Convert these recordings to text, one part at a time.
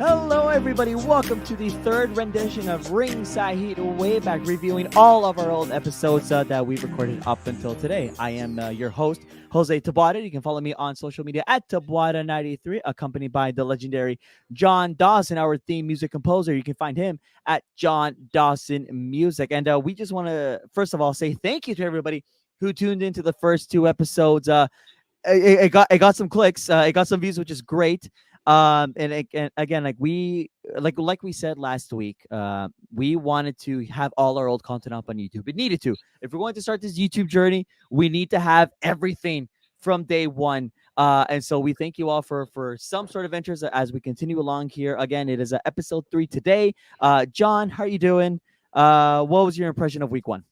Hello, everybody. Welcome to the third rendition of Ringside Heat Wayback, reviewing all of our old episodes that we've recorded up until today. I am your host, Jose Taboada. You can follow me on social media at Taboada93, accompanied by the legendary John Dawson, our theme music composer. You can find him at John Dawson Music. And we just want to, first of all, say thank you to everybody who tuned into the first two episodes. It got some clicks, it got some views, which is great. And again, like we said last week, we wanted to have all our old content up on YouTube. It needed to. If we're going to start this YouTube journey, we need to have everything from day one. And so we thank you all for some sort of interest as we continue along here. Again, it is episode 3 today. John, how are you doing? What was your impression of week 1?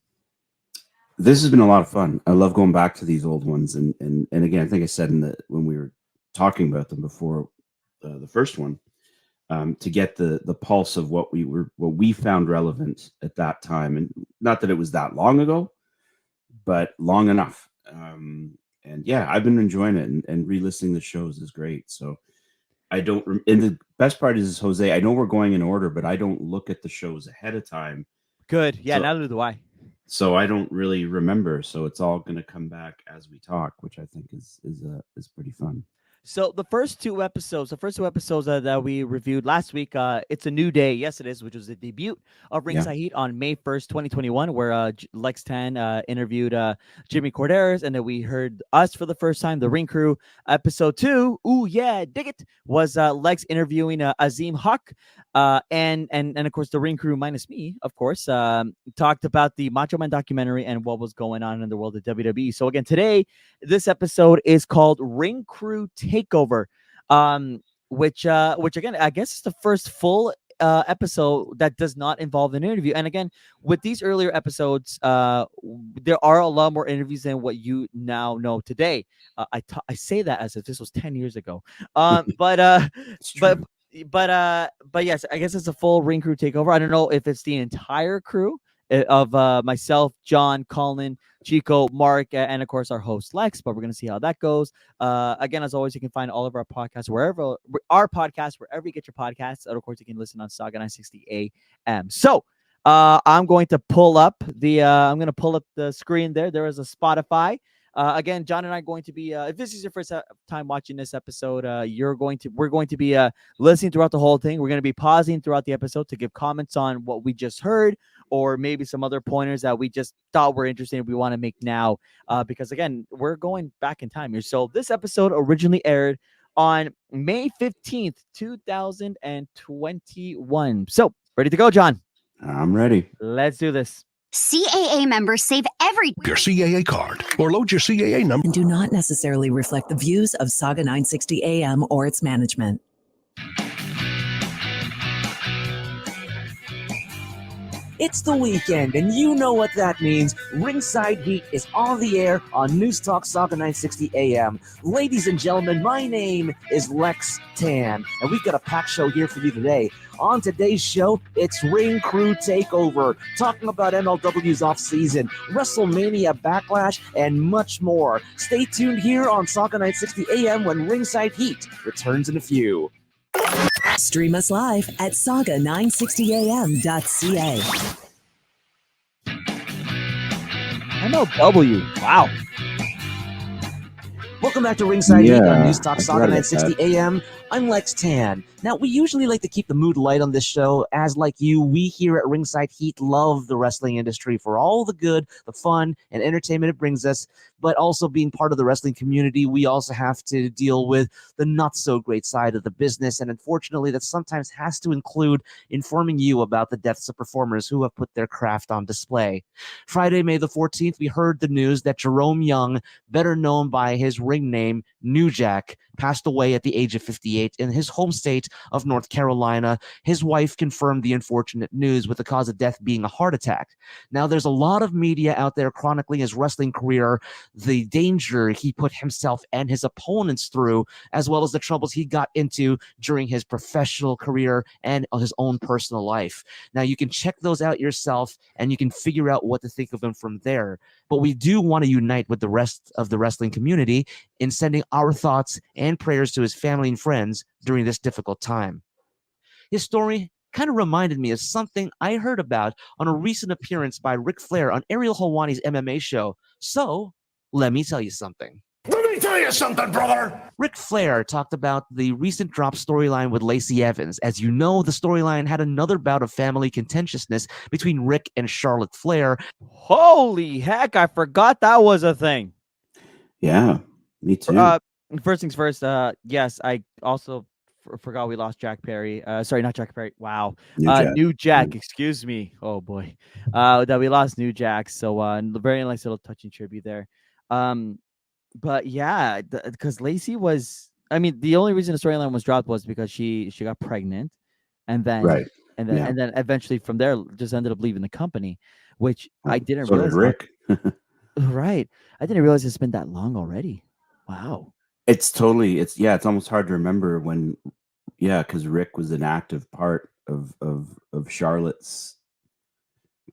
This has been a lot of fun. I love going back to these old ones, and again, I think I said when we were talking about them before the first one, to get the pulse of what we found relevant at that time, and not that it was that long ago, but long enough. And yeah, I've been enjoying it, and re-listening the shows is great. So I don't. And the best part is, Jose, I know we're going in order, but I don't look at the shows ahead of time. Good, yeah. So, neither do I. So I don't really remember. So it's all going to come back as we talk, which I think is pretty fun. So the first two episodes that we reviewed last week, It's a New Day. Yes, it is, which was the debut of Ringside Heat on May 1st, 2021, where Lex Tan interviewed Jimmy Corderas, and then we heard us for the first time, the Ring Crew. Episode 2, ooh yeah, dig it, was Lex interviewing Azim Hawk, and of course the Ring Crew minus me, of course, talked about the Macho Man documentary and what was going on in the world of WWE. So again, today, this episode is called Ring Crew Takeover, which again, I guess is the first full episode that does not involve an interview. And again, with these earlier episodes, there are a lot more interviews than what you now know today. I say that as if this was 10 years ago. But yes, I guess it's a full Ring Crew Takeover. I don't know if it's the entire crew of myself, John, Colin, Chico, Mark, and of course our host Lex, but we're going to see how that goes. Again, as always, you can find all of our podcasts wherever you get your podcasts, and of course you can listen on Sauga 960 AM. So I'm going to pull up the screen there is a Spotify. Again, John and I are going to be, if this is your first time watching this episode, we're going to be listening throughout the whole thing. We're going to be pausing throughout the episode to give comments on what we just heard, or maybe some other pointers that we just thought were interesting we want to make now, because again, we're going back in time here. So this episode originally aired on May 15th, 2021. So ready to go, John? I'm ready. Let's do this. CAA members save every your CAA card or load your CAA number and do not necessarily reflect the views of Sauga 960 AM or its management. It's the weekend, and you know what that means. Ringside Heat is on the air on News Talk Sauga 960 AM. Ladies and gentlemen, my name is Lex Tan, and we've got a packed show here for you today. On today's show, it's Ring Crew Takeover, talking about MLW's off-season, WrestleMania Backlash, and much more. Stay tuned here on Sauga 960 AM when Ringside Heat returns in a few. Stream us live at sauga960am.ca. MLW. Wow. Welcome back to Ringside Heat on News Talk I Sauga read it, 960 AM. I'm Lex Tan. Now, we usually like to keep the mood light on this show, as like you, we here at Ringside Heat love the wrestling industry for all the good, the fun, and entertainment it brings us, but also being part of the wrestling community, we also have to deal with the not-so-great side of the business, and unfortunately, that sometimes has to include informing you about the deaths of performers who have put their craft on display. Friday, May the 14th, we heard the news that Jerome Young, better known by his ring name, New Jack, passed away at the age of 58 in his home state of North Carolina. His wife confirmed the unfortunate news, with the cause of death being a heart attack. Now, there's a lot of media out there chronicling his wrestling career, the danger he put himself and his opponents through, as well as the troubles he got into during his professional career and his own personal life. Now, you can check those out yourself, and you can figure out what to think of him from there. But we do want to unite with the rest of the wrestling community in sending our thoughts and prayers to his family and friends during this difficult time. His story kind of reminded me of something I heard about on a recent appearance by Ric Flair on Ariel Helwani's MMA show. So, let me tell you something. Let me tell you something, brother. Ric Flair talked about the recent drop storyline with Lacey Evans. As you know, the storyline had another bout of family contentiousness between Rick and Charlotte Flair. Holy heck, I forgot that was a thing. Yeah, me too. First things first, yes, I also forgot we lost Jack Perry. Sorry, not Jack Perry. Wow. New Jack, excuse me. Oh boy. That we lost New Jack. So very nice little touching tribute there. But yeah, because Lacey was, I mean, the only reason the storyline was dropped was because she got pregnant, and then Right. and then eventually from there just ended up leaving the company, which I didn't So did realize. Rick. Right, I didn't realize it's been that long already. Wow. It's almost hard to remember when, because Rick was an active part of Charlotte's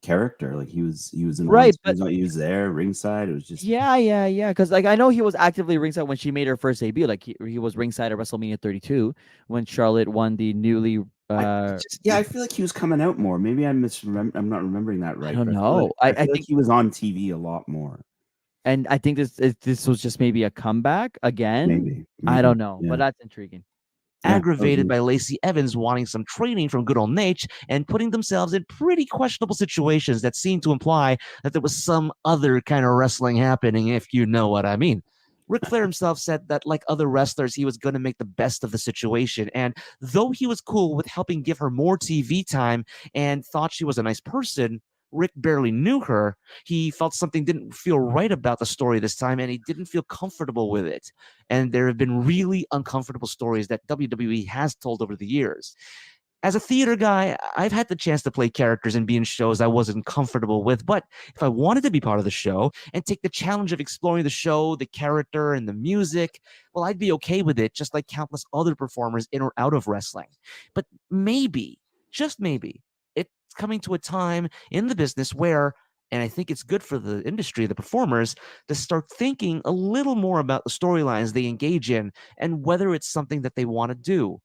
character. Like he was in Right, he was there ringside. It was just yeah. Because like I know he was actively ringside when she made her first debut. Like he was ringside at WrestleMania 32 when Charlotte won the newly. I feel like he was coming out more. Maybe I'm not remembering that right. I don't but know. I feel like he was on TV a lot more. And I think this was just maybe a comeback again. Maybe. I don't know, yeah. but that's intriguing. Aggravated by Lacey Evans wanting some training from good old Nate and putting themselves in pretty questionable situations that seemed to imply that there was some other kind of wrestling happening, if you know what I mean. Ric Flair himself said that, like other wrestlers, he was going to make the best of the situation. And though he was cool with helping give her more TV time and thought she was a nice person, Rick barely knew her. He felt something didn't feel right about the story this time, and he didn't feel comfortable with it. And there have been really uncomfortable stories that WWE has told over the years. As a theater guy, I've had the chance to play characters and be in shows I wasn't comfortable with, but if I wanted to be part of the show and take the challenge of exploring the show, the character, and the music, well, I'd be okay with it, just like countless other performers in or out of wrestling. But maybe, just maybe, it's coming to a time in the business where, and I think it's good for the industry, the performers, to start thinking a little more about the storylines they engage in and whether it's something that they want to do.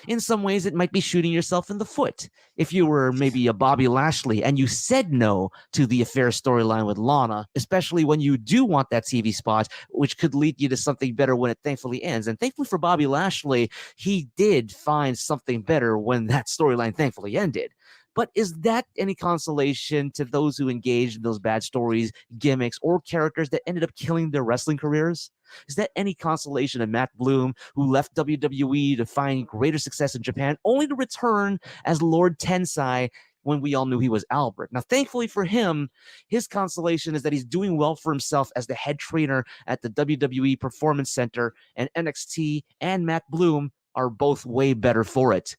In some ways, it might be shooting yourself in the foot. If you were maybe a Bobby Lashley and you said no to the affair storyline with Lana, especially when you do want that TV spot, which could lead you to something better when it thankfully ends. And thankfully for Bobby Lashley, he did find something better when that storyline thankfully ended. But is that any consolation to those who engaged in those bad stories, gimmicks, or characters that ended up killing their wrestling careers? Is that any consolation to Matt Bloom, who left WWE to find greater success in Japan, only to return as Lord Tensai when we all knew he was Albert? Now, thankfully for him, his consolation is that he's doing well for himself as the head trainer at the WWE Performance Center, and NXT and Matt Bloom are both way better for it.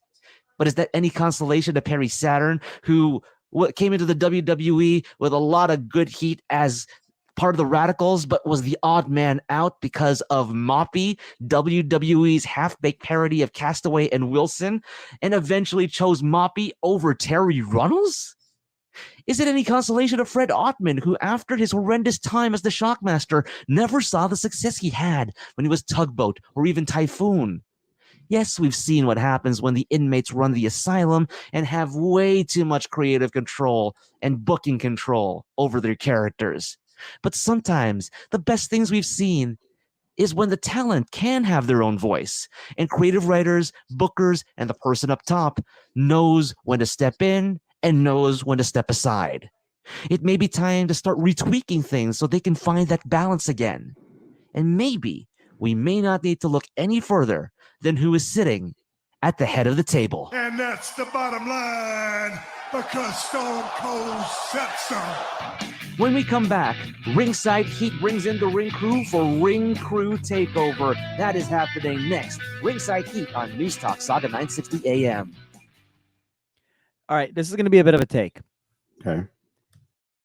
But is that any consolation to Perry Saturn, who came into the WWE with a lot of good heat as part of the Radicals, but was the odd man out because of Moppy, WWE's half-baked parody of Castaway and Wilson, and eventually chose Moppy over Terry Runnels? Is it any consolation to Fred Ottman, who after his horrendous time as the Shockmaster never saw the success he had when he was Tugboat or even Typhoon? Yes, we've seen what happens when the inmates run the asylum and have way too much creative control and booking control over their characters. But sometimes the best things we've seen is when the talent can have their own voice, and creative writers, bookers, and the person up top knows when to step in and knows when to step aside. It may be time to start retweaking things so they can find that balance again. And maybe we may not need to look any further than who is sitting at the head of the table. And that's the bottom line, because Stone Cold said so. When we come back, Ringside Heat brings in the Ring Crew for Ring Crew Takeover. That is happening next. Ringside Heat on News Talk Sauga 960 AM. All right, this is going to be a bit of a take. Okay.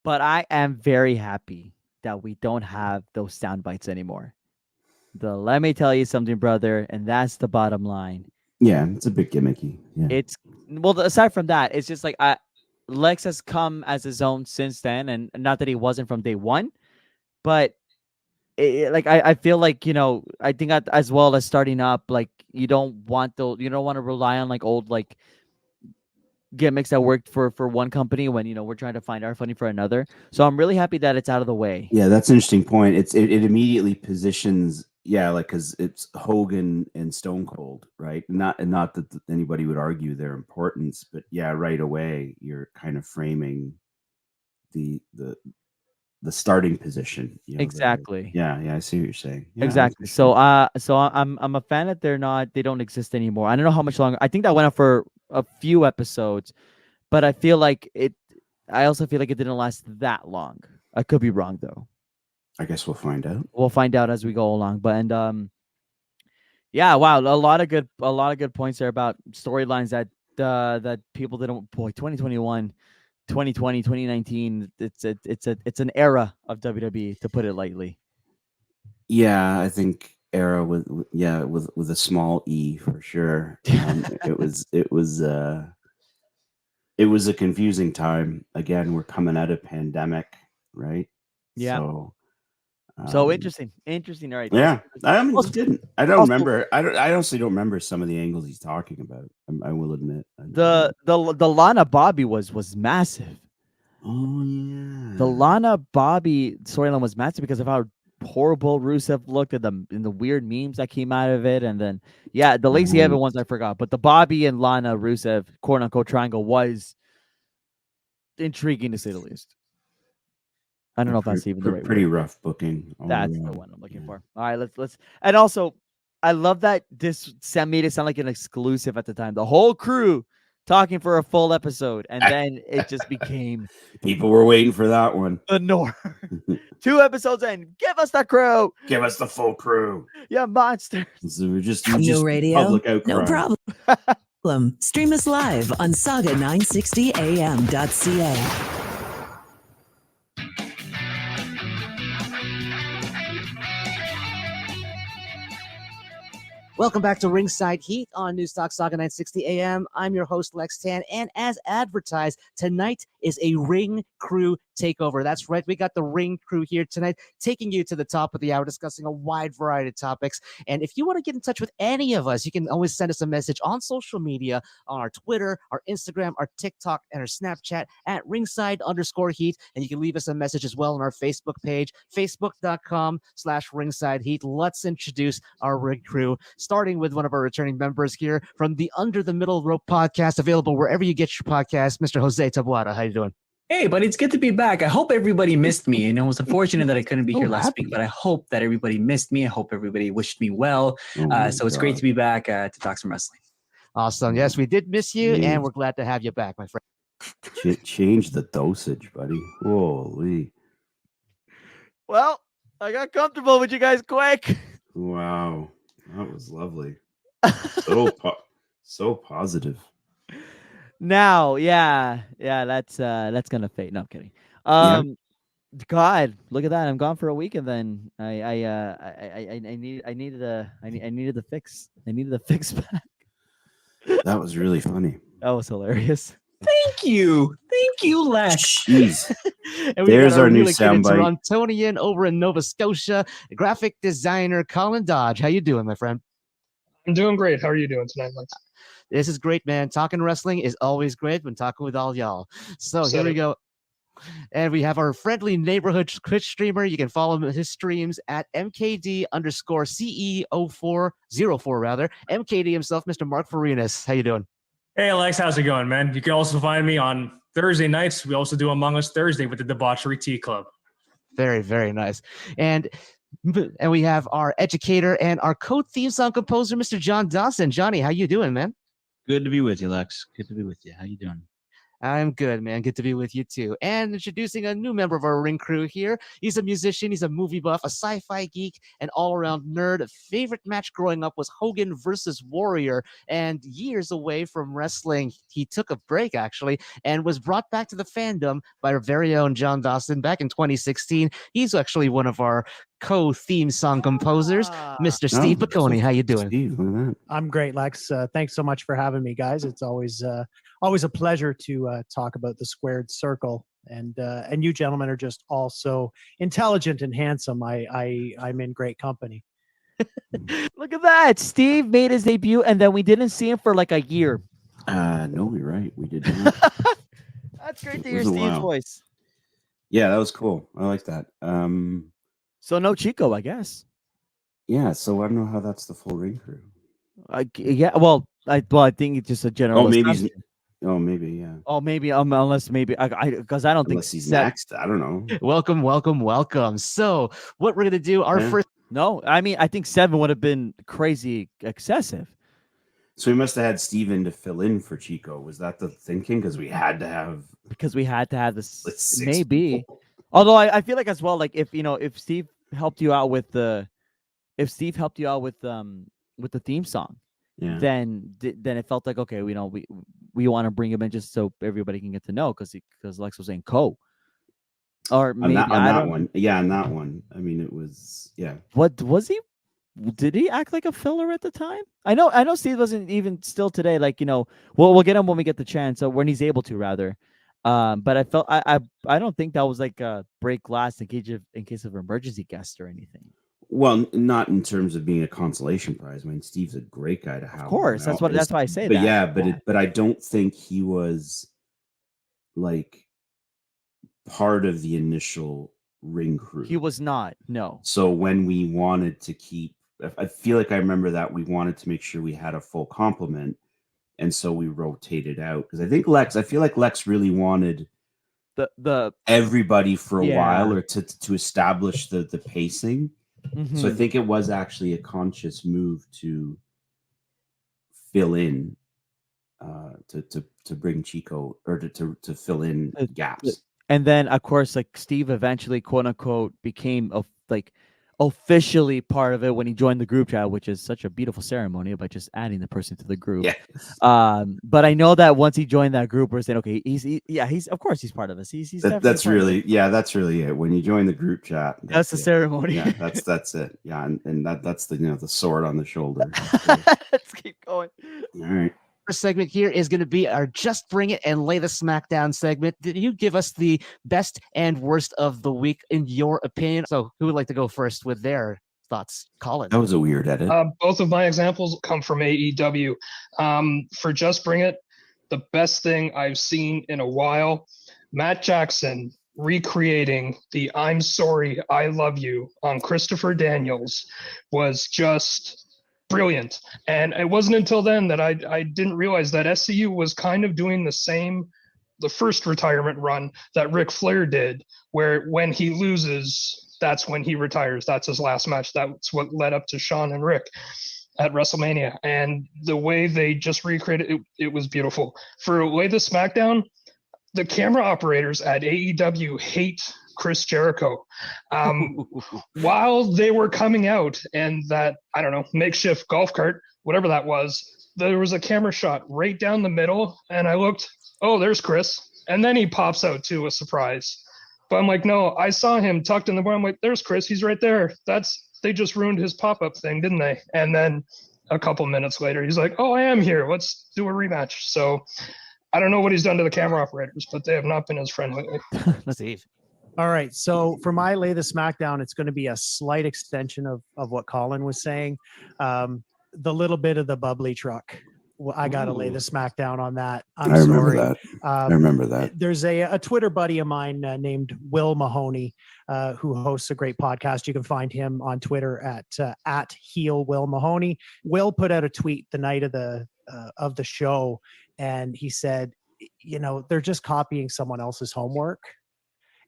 But I am very happy that we don't have those sound bites anymore. Let me tell you something, brother, and that's the bottom line. Yeah, it's a bit gimmicky. Yeah. Aside from that, it's just like Lex has come as his own since then, and not that he wasn't from day one, but I feel like, I think as well as starting up, like you don't want to rely on like old like gimmicks that worked for one company when we're trying to find our funny for another. So I'm really happy that it's out of the way. Yeah, that's an interesting point. It immediately positions, like, because it's Hogan and Stone Cold, right? Not that anybody would argue their importance, but right away you're kind of framing the starting position. Exactly. I see what you're saying. Yeah, Exactly. that's for sure. So I'm a fan that they don't exist anymore. I don't know how much longer. I think that went on for a few episodes, but I feel like it. I also feel like it didn't last that long. I could be wrong though. I guess we'll find out. We'll find out as we go along. But yeah, wow, a lot of good points there about storylines that people didn't. Boy, 2021, 2020, 2019. It's an era of WWE, to put it lightly. Yeah, I think era with a small e for sure. It was a confusing time. Again, we're coming out of pandemic, right? Yeah. So Interesting. All right. Yeah, I don't also- remember. I honestly don't remember some of the angles he's talking about. I will admit. The Lana Bobby was massive. Oh yeah. The Lana Bobby storyline was massive because of how horrible Rusev looked at them in the weird memes that came out of it, and then the Lacey Evans ones I forgot, but the Bobby and Lana Rusev quote unquote triangle was intriguing to say the least. I don't know if that's even the right pretty word. rough booking. That's the one I'm looking for. All right, let's and also I love that this made it sound like an exclusive at the time. The whole crew talking for a full episode, and then it just became people were waiting for that one. the norm. 2 episodes in, give us the crew. Give us the full crew. Yeah, monsters. So we're just No radio, public outcry. no problem. Stream us live on saga960am.ca. Welcome back to Ringside Heat on Newstalk Saga 960 AM. I'm your host, Lex Tan, and as advertised, tonight is a Ring Crew Takeover. That's right, we got the Ring Crew here tonight, taking you to the top of the hour, discussing a wide variety of topics. And if you want to get in touch with any of us, you can always send us a message on social media, on our Twitter, our Instagram, our TikTok, and our Snapchat at ringside_heat. And you can leave us a message as well on our Facebook page, facebook.com/ringside heat. Let's introduce our Ring Crew, starting with one of our returning members here from the Under the Middle Rope podcast, available wherever you get your podcast, Mr. Jose Taboada. How you doing? Hey, buddy, it's good to be back. I hope everybody missed me. And it was unfortunate that I couldn't be here last week, but I hope that everybody missed me. I hope everybody wished me well. So it's great to be back to talk some wrestling. Awesome. Yes, we did miss you, and we're glad to have you back, my friend. Change the dosage, buddy. Holy. Well, I got comfortable with you guys quick. Wow. That was lovely. So positive. Now, that's gonna fade. No, I'm kidding. God, look at that! I'm gone for a week, and then I needed the fix. I needed the fix back. That was really funny. That was hilarious. Thank you, Lex. Jeez. And There's our new soundbite. Torontonian over in Nova Scotia, graphic designer Colin Dodge. How you doing, my friend? I'm doing great. How are you doing tonight, Lex? This is great, man. Talking wrestling is always great when talking with all y'all. So here we go. And we have our friendly neighborhood Twitch streamer. You can follow his streams at MKD_CE0404 rather. MKD himself, Mr. Mark Farinas. How you doing? Hey, Alex. How's it going, man? You can also find me on Thursday nights. We also do Among Us Thursday with the Debauchery Tea Club. Very, very nice. And we have our educator and our co-theme song composer, Mr. John Dawson. Johnny, how you doing, man? Good to be with you, Lex. Good to be with you. How you doing? I'm good, man. Good to be with you, too. And introducing a new member of our Ring Crew here. He's a musician. He's a movie buff, a sci-fi geek, an all-around nerd. Favorite match growing up was Hogan versus Warrior. And years away from wrestling, he took a break, actually, and was brought back to the fandom by our very own John Dawson back in 2016. He's actually one of our co-theme song composers, Mr. Steve Peconi. How you doing? Steve, look at that. I'm great, Lex. Thanks so much for having me, guys. It's always a pleasure to talk about the squared circle. And you gentlemen are just all so intelligent and handsome. I'm in great company. Look at that. Steve made his debut, and then we didn't see him for like a year. No, you're right. We did not. That's great to It hear was a Steve's while. voice. Yeah, that was cool. I like that. So no Chico, I guess. Yeah, so I don't know how that's the full ring crew. Yeah, well, I think it's just a general. Oh, maybe he's. assumption. Oh, maybe yeah. Oh, maybe unless maybe I because I don't think Unless he's Seth. next. I don't know. Welcome. So, what we're gonna do? Our Yeah. first. No, I mean I think 7 would have been crazy excessive So we must have had Steven to fill in for Chico. Was that the thinking? Because we had to have because we had to have this. like 6 Maybe, people. although I feel like as well, like if Steve helped you out with the with the theme song, Yeah. then it felt like okay, we want to bring him in just so everybody can get to know because Lex was saying co. Or maybe on I that don't. one. Yeah, on that one. I mean, it was What was he? Did he act like a filler at the time? I know Steve wasn't even still today. Like we'll get him when we get the chance, or when he's able to rather. But I felt I don't think that was like a break glass in case of emergency guest or anything. Well, not in terms of being a consolation prize. I mean, Steve's a great guy to have. Of course, that's why I say but that. Yeah, but I don't think he was like part of the initial ring crew. He was not. No. So when we wanted to keep, I feel like I remember that we wanted to make sure we had a full complement, and so we rotated out because I feel like Lex really wanted the everybody for a Yeah. while, or to establish the pacing. So I Mhm. think it was actually a conscious move to fill in, to bring Chico, or to fill in gaps. And then of course like Steve eventually quote unquote became officially part of it when he joined the group chat, which is such a beautiful ceremony by just adding the person to the group. Yeah. But I know that once he joined that group, we're saying, okay, he's of course he's part of us. He's That's really it. When you join the group chat, that's the it. ceremony. Yeah, that's it. Yeah, and that's the the sword on the shoulder. Let's keep going. All right. First segment here is going to be our Just Bring It and Lay the Smackdown segment. Did you give us the best and worst of the week in your opinion? So, who would like to go first with their thoughts? Colin. That was a weird edit. Both of my examples come from AEW. For Just Bring It, the best thing I've seen in a while, Matt Jackson recreating the I'm Sorry, I Love You on Christopher Daniels was just brilliant. And it wasn't until then that I didn't realize that SCU was kind of doing the first retirement run that Ric Flair did, where when he loses, that's when he retires. That's his last match. That's what led up to Shawn and Rick at WrestleMania. And the way they just recreated it, it was beautiful. For Lay the Smackdown, the camera operators at AEW hate Chris Jericho. While they were coming out and that, I don't know, makeshift golf cart, whatever that was, there was a camera shot right down the middle. And I looked, oh, there's Chris. And then he pops out too, a surprise. But I'm like, no, I saw him tucked in the bar. I'm like, there's Chris. He's right there. They just ruined his pop-up thing, didn't they? And then a couple minutes later, he's like, oh, I am here. Let's do a rematch. So I don't know what he's done to the camera operators, but they have not been his friend lately. Steve. All right. So for my Lay the Smackdown, it's going to be a slight extension of what Colin was saying. The little bit of the bubbly truck. Well, I got to lay the Smackdown on that. I remember that. There's a Twitter buddy of mine named Will Mahoney, who hosts a great podcast. You can find him on Twitter at Heel Will Mahoney. Will put out a tweet the night of the show, and he said, they're just copying someone else's homework.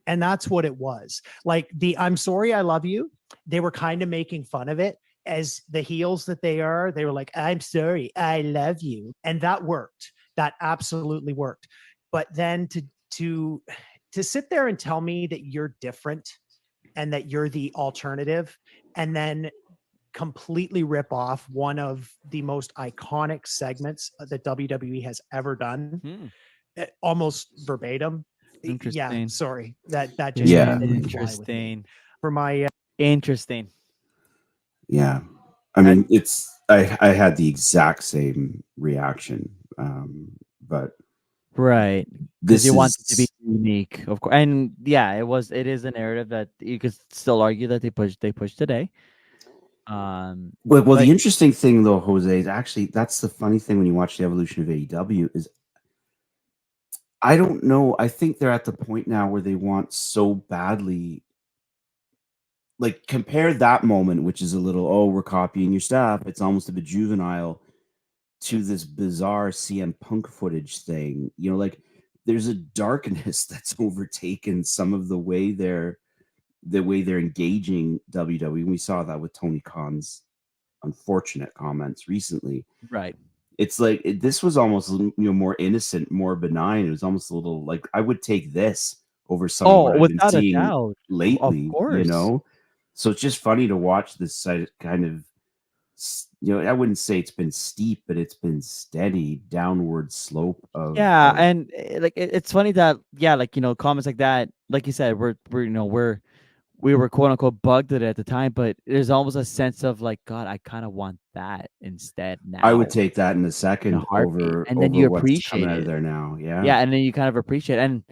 And that's what it was. Like the I'm Sorry, I Love You. They were kind of making fun of it as the heels that they are. They were like, I'm sorry, I love you. And that worked. That absolutely worked. But then to sit there and tell me that you're different and that you're the alternative, and then completely rip off one of the most iconic segments that WWE has ever done, almost verbatim. Interesting. Yeah, sorry. That just didn't fly with me. Interesting. For my interesting. Yeah. I mean, I had the exact same reaction. But right. Because you want it to be unique, of course. And yeah, it is a narrative that you could still argue that they pushed today. Well, the interesting thing though, Jose, is actually that's the funny thing when you watch the evolution of AEW is I don't know. I think they're at the point now where they want so badly. Like compare that moment, which is a little, oh, we're copying your stuff. It's almost a bit juvenile to this bizarre CM Punk footage thing. You know, like there's a darkness that's overtaken some of the way they're engaging WWE. We saw that with Tony Khan's unfortunate comments recently. Right. It's like this was almost more innocent, more benign. It was almost a little like I would take this over some of what I've been without a seeing doubt. lately. Of course. So it's just funny to watch this side kind of. I wouldn't say it's been steep, but it's been steady downward slope of. Yeah, and it's funny that comments like that, like you said, we were quote unquote bugged at it at the time, but there's almost a sense of like, God, I kind of want that instead now. I would take that in a second over, and then you what's appreciate coming out it of there now. Yeah. Yeah, and then you kind of appreciate it. And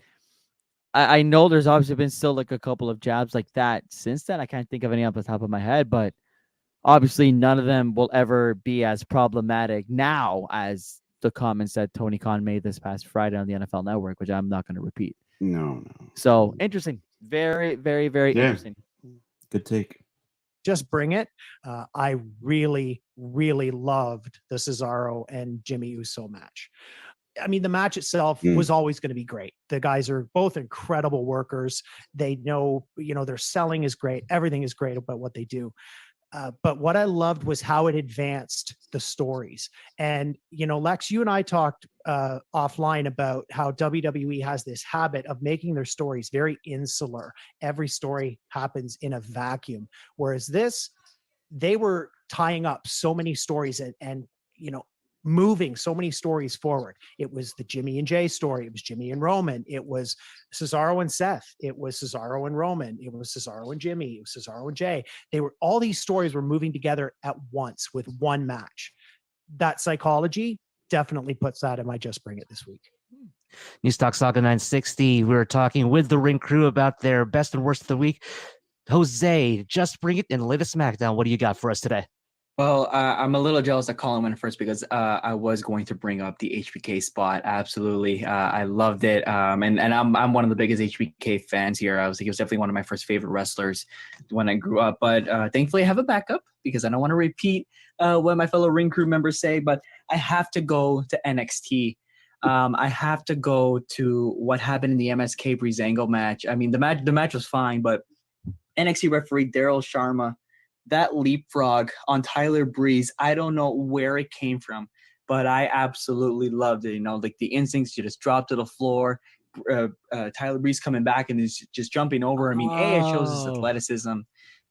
I know there's obviously been still like a couple of jabs like that since then. I can't think of any off the top of my head, but obviously none of them will ever be as problematic now as the comments that Tony Khan made this past Friday on the NFL Network, which I'm not going to repeat. No. So interesting. Very, very, very interesting. Good take. Just bring it. I really, really loved the Cesaro and Jimmy Uso match. I mean, the match itself was always going to be great. The guys are both incredible workers. They know, their selling is great. Everything is great about what they do. But what I loved was how it advanced the stories. And, Lex, you and I talked offline about how WWE has this habit of making their stories very insular. Every story happens in a vacuum. Whereas they were tying up so many stories and moving so many stories forward. It was the Jimmy and Jay story. It was Jimmy and Roman. It was Cesaro and Seth. It was Cesaro and Roman. It was Cesaro and Jimmy. It was Cesaro and Jay. All these stories were moving together at once with one match. That psychology definitely puts that in my Just Bring It this week. Newstalk Sauga 960. We were talking with the Ring Crew about their best and worst of the week. Jose, Just Bring It and latest SmackDown. What do you got for us today? Well, I'm a little jealous that Colin went first because I was going to bring up the HBK spot. Absolutely, I loved it, and I'm one of the biggest HBK fans here. He was definitely one of my first favorite wrestlers when I grew up. But thankfully, I have a backup because I don't want to repeat what my fellow Ring Crew members say. But I have to go to NXT. I have to go to what happened in the MSK Breezango match. I mean, the match was fine, but NXT referee Daryl Sharma, that leapfrog on Tyler Breeze, I don't know where it came from, but I absolutely loved it. Like the instincts, you just drop to the floor. Tyler Breeze coming back and is just jumping over. I mean, it shows his athleticism.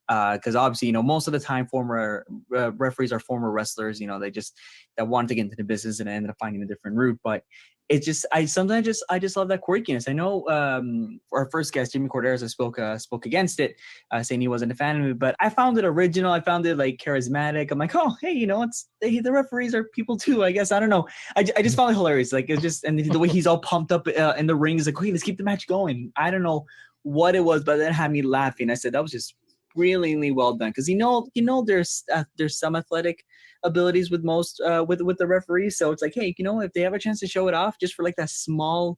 Because obviously, most of the time, former referees are former wrestlers. That wanted to get into the business and ended up finding a different route. But it's just, I just love that quirkiness. I know our first guest, Jimmy Corderas, spoke against it, saying he wasn't a fan of it. But I found it original. I found it like charismatic. I'm like, oh, hey, the referees are people too. I guess I don't know. I just found it hilarious. Like it's just, and the way he's all pumped up in the ring is like, hey, let's keep the match going. I don't know what it was, but that had me laughing. I said that was just brilliantly well done because there's some athletic abilities with most with the referees, so it's like, hey, if they have a chance to show it off just for like that small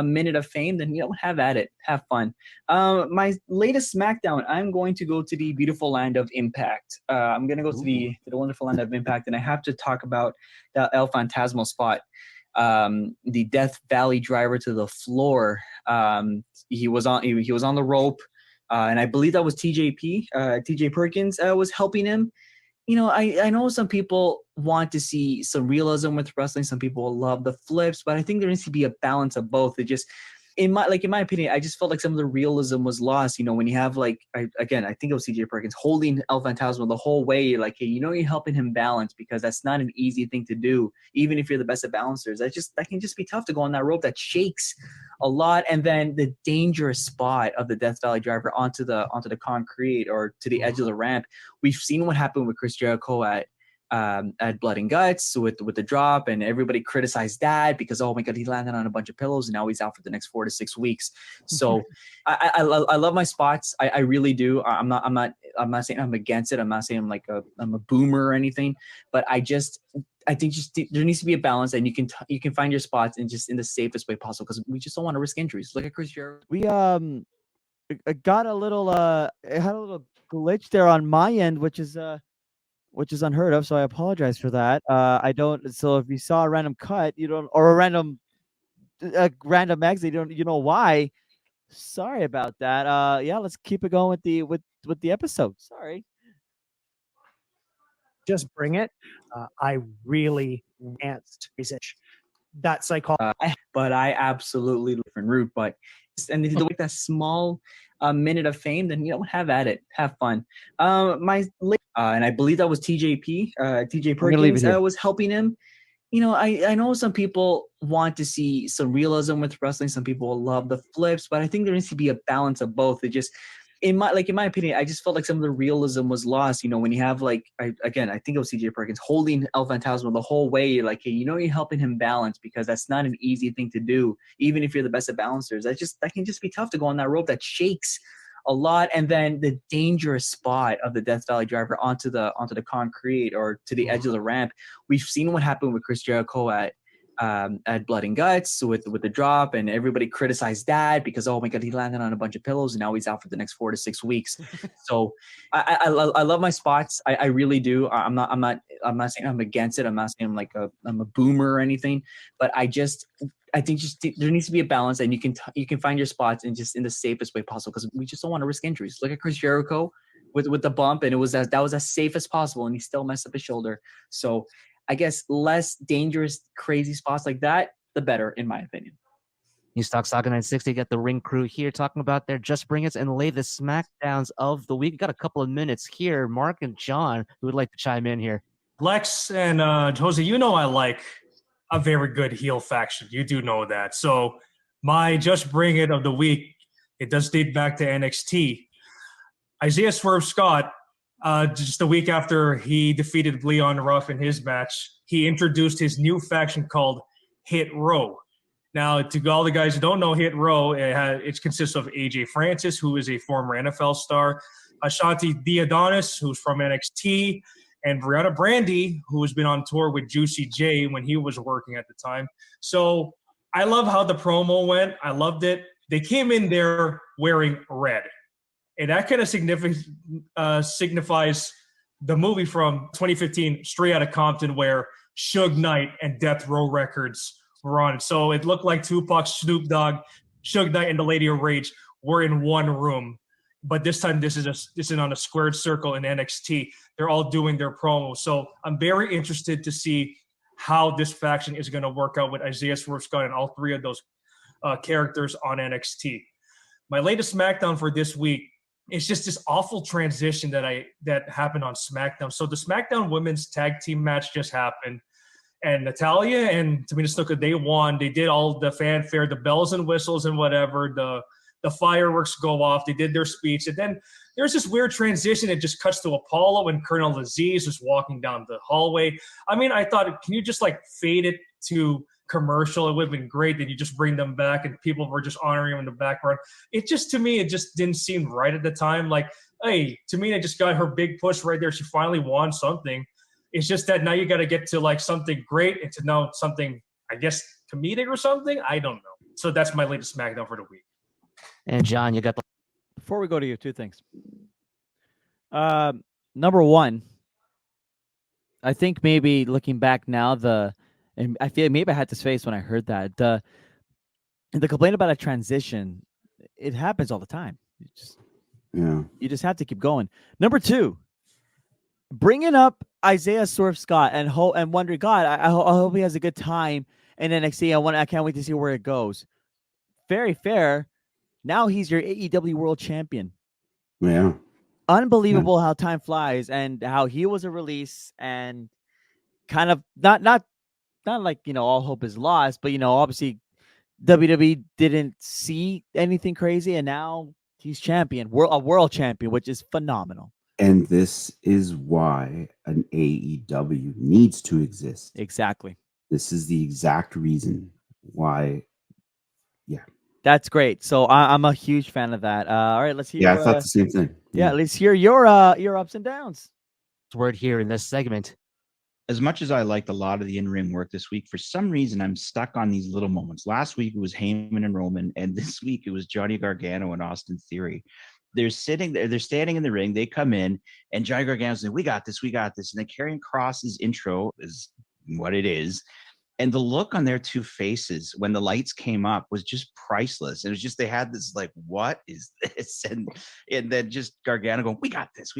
minute of fame, then have at it, have fun. My latest SmackDown, I'm going to go to the beautiful land of Impact. I'm gonna go to the wonderful land of Impact, and I have to talk about the El Fantasmo spot. The Death Valley driver to the floor. He was on the rope. And I believe that was TJP. TJ Perkins was helping him. I know some people want to see some realism with wrestling. Some people love the flips, but I think there needs to be a balance of both. It just, in my opinion, I just felt like some of the realism was lost. When you have I think it was TJ Perkins holding El Fantasma the whole way, like, hey, you're helping him balance because that's not an easy thing to do, even if you're the best of balancers. That can just be tough to go on that rope that shakes a lot, and then the dangerous spot of the Death Valley driver onto the concrete or to the edge of the ramp. We've seen what happened with Chris Jericho at at Blood and Guts with the drop, and everybody criticized that because, oh my God, he landed on a bunch of pillows and now he's out for the next 4 to 6 weeks. So I love my spots. I really do. I'm not saying I'm against it. I'm not saying I'm a boomer or anything, but I think just there needs to be a balance, and you can find your spots in the safest way possible, because we just don't want to risk injuries. Look at Chris Jericho. We got a little it had a little glitch there on my end, which is unheard of, so I apologize for that. I don't. So if you saw a random cut, you don't, or a random exit, you know why. Sorry about that. Yeah, let's keep it going with the episode. Sorry. Just bring it. I really danced. That psychology. But I absolutely different route. But and if you like that small minute of fame, then have at it, have fun. And I believe that was TJP, TJ Perkins, was helping him. I know some people want to see some realism with wrestling. Some people love the flips, but I think there needs to be a balance of both. It just, in my opinion, I just felt like some of the realism was lost. When you have I think it was TJ Perkins holding El Fantasma the whole way, like, hey, you're helping him balance, because that's not an easy thing to do, even if you're the best of balancers. That can just be tough to go on that rope that shakes a lot. And then the dangerous spot of the Death Valley Driver onto the concrete or to the edge of the ramp. We've seen what happened with Chris Jericho at Blood and Guts with the drop, and everybody criticized that because, oh my God, he landed on a bunch of pillows and now he's out for the next 4 to 6 weeks. So I love my spots. I really do. I'm not saying I'm against it. I'm not saying I'm a boomer or anything, but I think there needs to be a balance, and you can find your spots in the safest way possible, because we just don't want to risk injuries. Look at Chris Jericho with the bump, and that was as safe as possible, and he still messed up his shoulder. So I guess less dangerous, crazy spots like that, the better, in my opinion. Newstalk Sauga 960 got the ring crew here talking about their Just Bring It and lay the SmackDowns of the week. We got a couple of minutes here. Mark and John, who would like to chime in here? Lex and Jose, I like a very good heel faction. You do know that. So my Just Bring It of the week, it does date back to NXT. Isaiah Swerve Scott, just a week after he defeated Leon Ruff in his match, he introduced his new faction called Hit Row. Now, to all the guys who don't know Hit Row, it consists of AJ Francis, who is a former NFL star, Ashanti Diadonis, who's from NXT, and Brianna Brandy, who has been on tour with Juicy J when he was working at the time. So I love how the promo went. I loved it. They came in there wearing red. And that kind of signifies the movie from 2015, Straight Outta Compton, where Suge Knight and Death Row Records were on. So it looked like Tupac, Snoop Dogg, Suge Knight, and the Lady of Rage were in one room. But this time, this is on a squared circle in NXT. They're all doing their promo. So I'm very interested to see how this faction is going to work out with Isaiah Swerve Scott and all three of those characters on NXT. My latest SmackDown for this week is just this awful transition that happened on SmackDown. So the SmackDown Women's Tag Team match just happened, and Natalya and Tamina Snuka, they won. They did all the fanfare, the bells and whistles and whatever, the fireworks go off. They did their speech. And then there's this weird transition. It just cuts to Apollo and Colonel Aziz is walking down the hallway. I mean, I thought, can you just fade it to commercial? It would have been great that you just bring them back and people were just honoring them in the background. To me, it just didn't seem right at the time. Hey, Tamina just got her big push right there. She finally won something. It's just that now you got to get to something great and to know something, I guess, comedic or something. I don't know. So that's my latest SmackDown for the week. And John, you got the. Before we go to you, two things. Number one, I think maybe looking back now, and I feel maybe I had this face when I heard that the complaint about a transition, it happens all the time. You just have to keep going. Number two, bringing up Isaiah Swerve Scott and wondering, God, I hope he has a good time in NXT. I can't wait to see where it goes. Very fair. Now he's your AEW World Champion. Yeah. Unbelievable how time flies and how he was a release and kind of not like, all hope is lost, but, obviously WWE didn't see anything crazy and now he's champion, a world champion, which is phenomenal. And this is why an AEW needs to exist. Exactly. This is the exact reason why. Yeah. That's great. So I'm a huge fan of that. All right, let's hear. Yeah, I thought the same thing. Yeah, let's hear your ups and downs. Word here in this segment. As much as I liked a lot of the in-ring work this week, for some reason I'm stuck on these little moments. Last week it was Heyman and Roman, and this week it was Johnny Gargano and Austin Theory. They're sitting there, they're standing in the ring, they come in, and Johnny Gargano's saying, we got this. And then Karrion Kross's intro is what it is. And the look on their two faces when the lights came up was just priceless. It was just, they had this like, what is this? And then just Gargano going, we got this.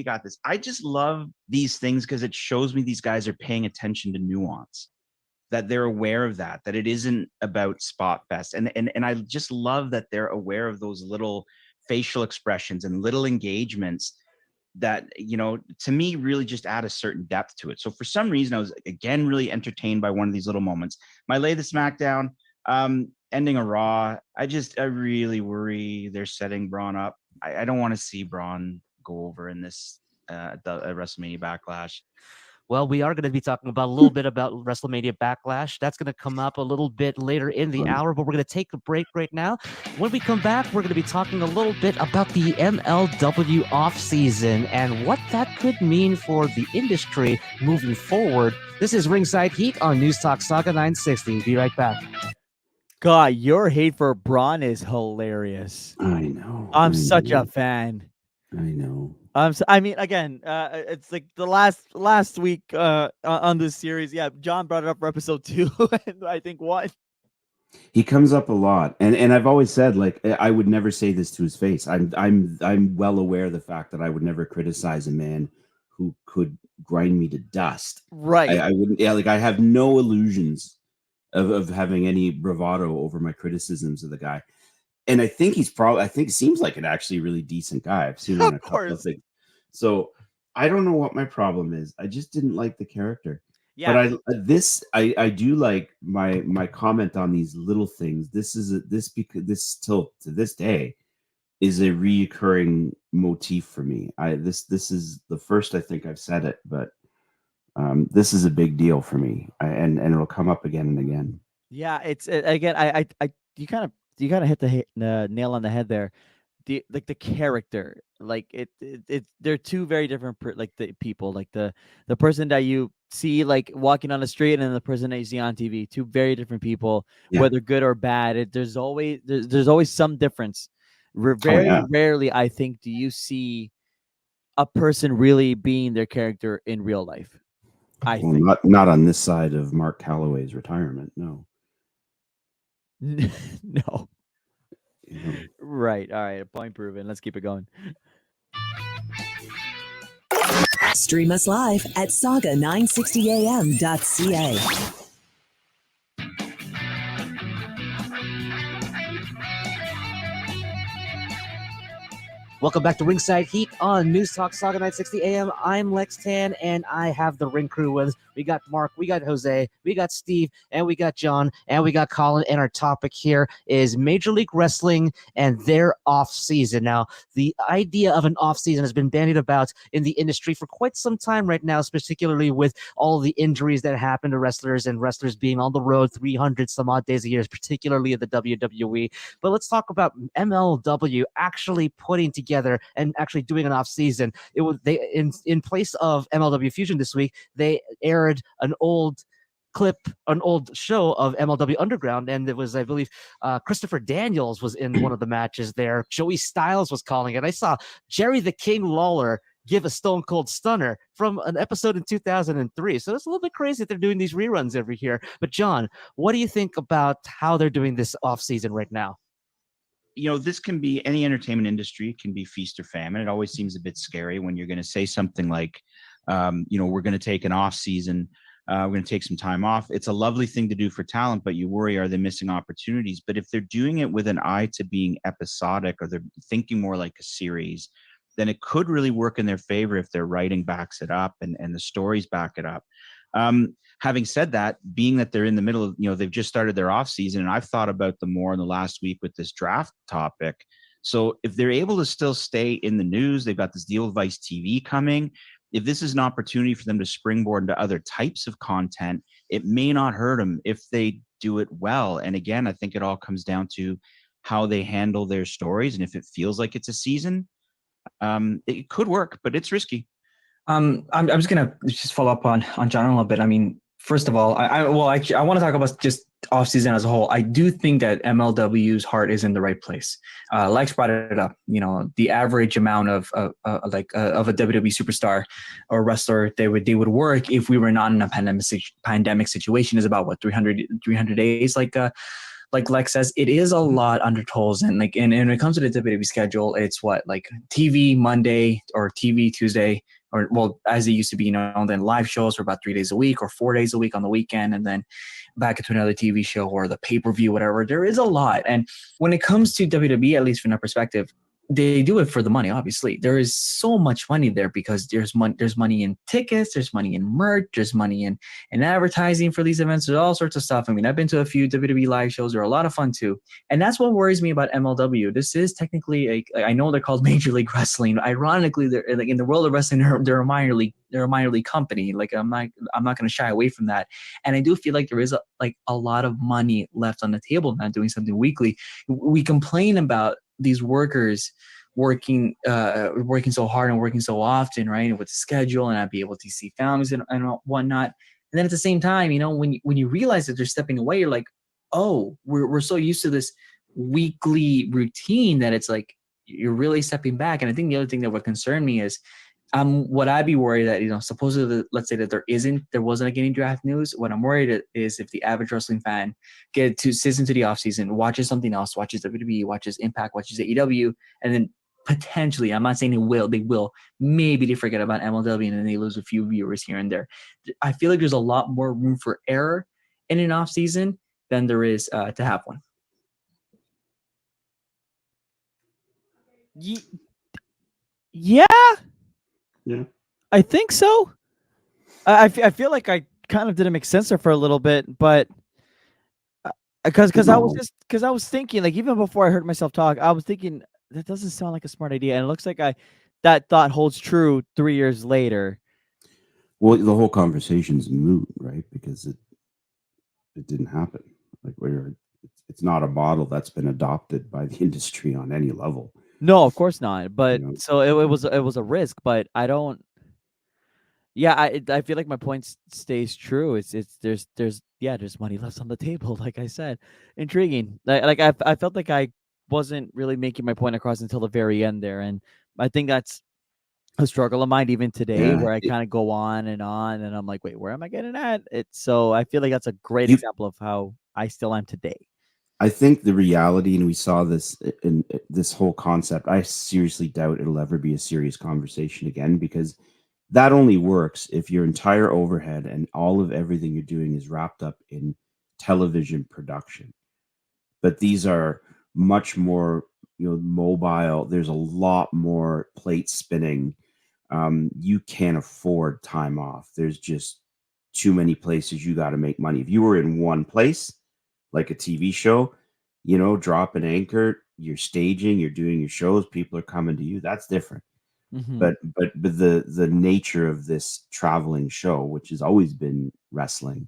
I just love these things because it shows me these guys are paying attention to nuance, that they're aware of that it isn't about spot fest. And I just love that they're aware of those little facial expressions and little engagements that, to me really just add a certain depth to it. So for some reason, I was again really entertained by one of these little moments. My lay the SmackDown, ending a Raw. I really worry they're setting Braun up. I don't want to see Braun go over in this WrestleMania Backlash. Well, we are going to be talking about a little bit about WrestleMania Backlash. That's going to come up a little bit later in the hour, but we're going to take a break right now. When we come back, we're going to be talking a little bit about the MLW offseason and what that could mean for the industry moving forward. This is Ringside Heat on News Talk Sauga 960. Be right back. God, your hate for Braun is hilarious. I know. I'm such a fan. I know. I mean, again, it's like the last week on this series. Yeah, John brought it up for episode 2, and I think what he comes up a lot, and I've always said, like, I would never say this to his face. I'm well aware of the fact that I would never criticize a man who could grind me to dust. Right. I wouldn't. Yeah, like I have no illusions of having any bravado over my criticisms of the guy. And I think it seems like an actually really decent guy. I've seen him in a couple of things. So I don't know what my problem is. I just didn't like the character. Yeah. But I do like my comment on these little things. This till to this day is a recurring motif for me. This is the first I think I've said it, but this is a big deal for me, and it'll come up again and again. Yeah, it's again. You kind of hit the nail on the head there. The character, like they're two very different the people, like the person that you see like walking on the street and the person that you see on TV. Two very different people, whether good or bad. There's always some difference. Very rarely, I think, do you see a person really being their character in real life. I think not on this side of Mark Calloway's retirement. No. No. Right. All right. Point proven. Let's keep it going. Stream us live at sauga960am.ca. Welcome back to Ringside Heat on News Talk Sauga 960 AM. I'm Lex Tan, and I have the ring crew with us. We got Mark, we got Jose, we got Steve, and we got John, and we got Colin. And our topic here is Major League Wrestling and their off-season. Now, the idea of an off-season has been bandied about in the industry for quite some time right now, particularly with all the injuries that happen to wrestlers and wrestlers being on the road 300 some odd days a year, particularly in the WWE. But let's talk about MLW actually putting together and actually doing an off-season. It was in place of MLW Fusion this week, they aired an old show of MLW Underground, and it was, I believe, Christopher Daniels was in one of the matches there. Joey Styles was calling it. I saw Jerry the King Lawler give a Stone Cold Stunner from an episode in 2003. So it's a little bit crazy that they're doing these reruns every year. But John, what do you think about how they're doing this off season right now? This can be any entertainment industry. It can be feast or famine. It always seems a bit scary when you're going to say something like, we're going to take an off season. We're going to take some time off. It's a lovely thing to do for talent, but you worry, are they missing opportunities? But if they're doing it with an eye to being episodic, or they're thinking more like a series, then it could really work in their favor if their writing backs it up and the stories back it up. Having said that, being that they're in the middle of, they've just started their off season, and I've thought about them more in the last week with this draft topic. So if they're able to still stay in the news, they've got this deal with Vice TV coming. If this is an opportunity for them to springboard into other types of content, it may not hurt them if they do it well. And again, I think it all comes down to how they handle their stories. And if it feels like it's a season, it could work, but it's risky. I'm just gonna just follow up on John a little bit. I mean, first of all, I want to talk about just off season as a whole. I do think that MLW's heart is in the right place. Lex brought it up. You know, the average amount of a WWE superstar or wrestler they would work if we were not in a pandemic situation is about what 300 days. Like Lex says, it is a lot under tolls, and when it comes to the WWE schedule, it's what, like TV Monday or TV Tuesday, or well, as it used to be, then live shows for about 3 days a week or 4 days a week on the weekend, and then back into another TV show or the pay-per-view, whatever. There is a lot, and when it comes to WWE, at least from that perspective, they do it for the money. Obviously, there is so much money there because there's money in tickets, there's money in merch, there's money in advertising for these events. There's all sorts of stuff. I mean, I've been to a few WWE live shows. They're a lot of fun too, and that's what worries me about MLW. This is technically I know they're called Major League Wrestling. Ironically, they're like in the world of wrestling, they're a minor league company. Like I'm not going to shy away from that, and I do feel like there is a lot of money left on the table not doing something weekly. We complain about these workers working so hard and working so often, right? With the schedule and not be able to see families and whatnot. And then at the same time, when you realize that they're stepping away, you're like, oh, we're so used to this weekly routine that it's like you're really stepping back. And I think the other thing that would concern me is would I be worried that, supposedly, let's say that there wasn't any draft news. What I'm worried is if the average wrestling fan sits into the offseason, watches something else, watches WWE, watches Impact, watches AEW, and then potentially, I'm not saying they will, maybe they forget about MLW and then they lose a few viewers here and there. I feel like there's a lot more room for error in an offseason than there is to have one. Yeah. Yeah, I think so. I feel like I kind of didn't make sense there for a little bit, but because I was thinking, like, even before I heard myself talk, I was thinking that doesn't sound like a smart idea, and it looks like that thought holds true 3 years later. Well, the whole conversation's moot, right? Because it didn't happen. Like, it's not a model that's been adopted by the industry on any level. No, of course not. But so it was a risk, but I don't. Yeah, I feel like my point stays true. There's money left on the table, like I said. Intriguing. I felt like I wasn't really making my point across until the very end there, and I think that's a struggle of mine even today, where I kind of go on, and I'm like, wait, where am I getting at? So I feel like that's a great example of how I still am today. I think the reality, and we saw this in this whole concept, I seriously doubt it'll ever be a serious conversation again, because that only works if your entire overhead and all of everything you're doing is wrapped up in television production. But these are much more, mobile. There's a lot more plate spinning. You can't afford time off. There's just too many places you got to make money. If you were in one place, like a TV show, drop an anchor, you're staging, you're doing your shows, people are coming to you. That's different. Mm-hmm. But the nature of this traveling show, which has always been wrestling,